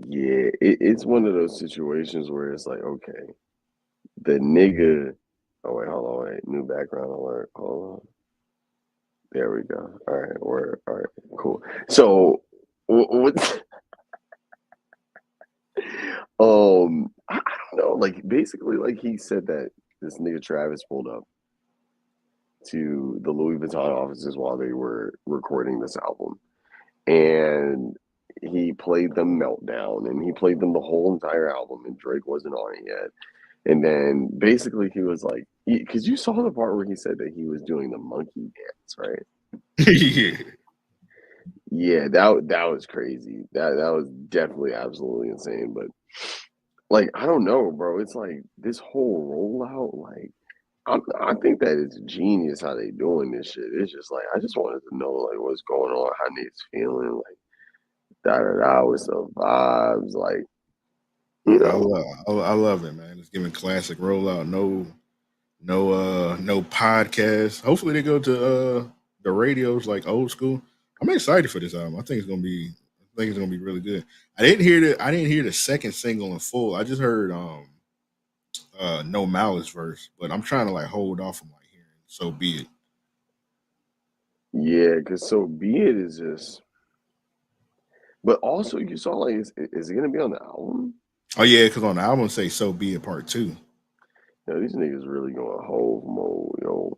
Yeah, it's one of those situations where it's like, okay, the nigga. Oh wait, hold on, wait, new background alert. Hold on. There we go. All right, all right, cool. So, what? I don't know. Like, basically, like he said that this nigga Travis pulled up to the Louis Vuitton offices while they were recording this album, and he played them Meltdown, and he played them the whole entire album, and Drake wasn't on it yet. And then basically he was like, because you saw the part where he said that he was doing the monkey dance, right? Yeah. Yeah, that was crazy. That was definitely absolutely insane. But like, I don't know, bro. It's like this whole rollout, like I think that it's genius how they doing this shit. It's just like I just wanted to know like what's going on, how niggas feeling, like with some vibes, like you know. I love it, man. It's giving classic rollout. No podcast. Hopefully they go to the radios like old school. I'm excited for this album. I think it's gonna be really good. I didn't hear the second single in full. I just heard No Malice verse, but I'm trying to like hold off from like hearing So Be It. Yeah, because So Be It is just. But also, you saw like, is it gonna be on the album? Oh yeah, because on the album say "So Be It" Part 2. Yo, these niggas really going whole mode, yo.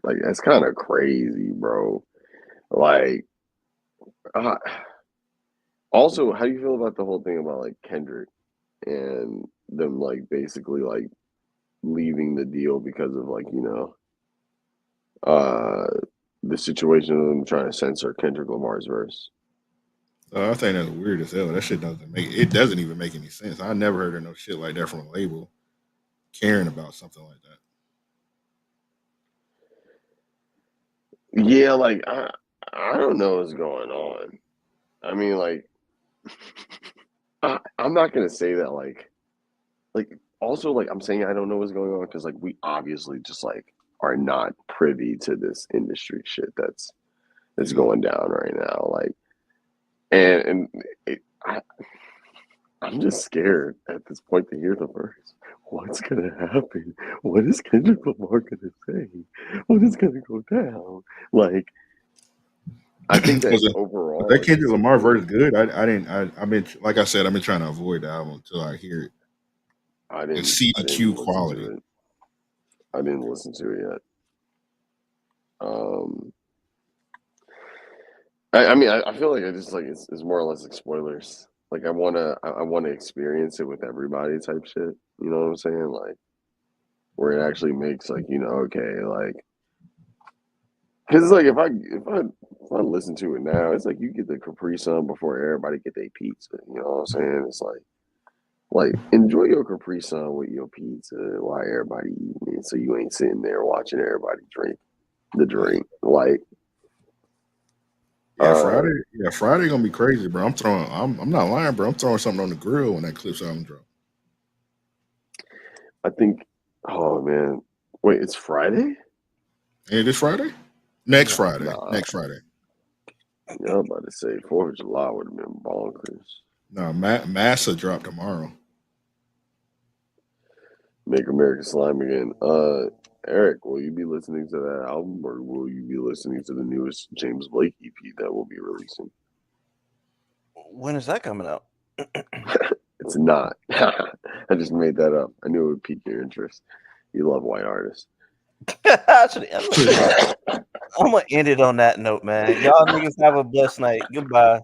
Like that's kind of crazy, bro. Like, uh, also, how do you feel about the whole thing about like Kendrick and them like basically like leaving the deal because of like uh the situation of them trying to censor Kendrick Lamar's verse? I think that's weird as hell. That shit doesn't even make any sense. I never heard of no shit like that from a label caring about something like that. Yeah, like I don't know what's going on. I mean, like I'm not gonna say that like also like I'm saying I don't know what's going on because like we obviously just like are not privy to this industry shit that's going down right now. Like and I'm just scared at this point to hear the verse. What's gonna happen? What is Kendrick Lamar gonna say? What is gonna go down? Like I think that overall that Kendrick it's Lamar verse good. I've been like I said, I've been trying to avoid the album until I hear it. I It's didn't CDQ listen quality. to it. I didn't listen to it yet. I mean, I feel like I just like it's more or less like spoilers. Like I wanna experience it with everybody type shit. You know what I'm saying? Like where it actually makes like okay, like because like if I listen to it now, it's like you get the Capri Sun before everybody get their pizza. You know what I'm saying? It's like enjoy your Capri Sun with your pizza while everybody eating it, so you ain't sitting there watching everybody drink the drink. Like Friday gonna be crazy, bro. I'm not lying, bro. I'm throwing something on the grill when that Clips album drop. I think, oh man, wait, it's Friday? Hey, this Friday? Next Friday. Nah, Next Friday. yeah, I'm about to say 4th of July would have been bonkers. No, Massa dropped tomorrow. Make America Slime again. Eric, will you be listening to that album, or will you be listening to the newest James Blake EP that will be releasing? When is that coming out? It's not. I just made that up. I knew it would pique your interest. You love white artists. I'm gonna end it on that note, man. Y'all niggas have a blessed night. Goodbye.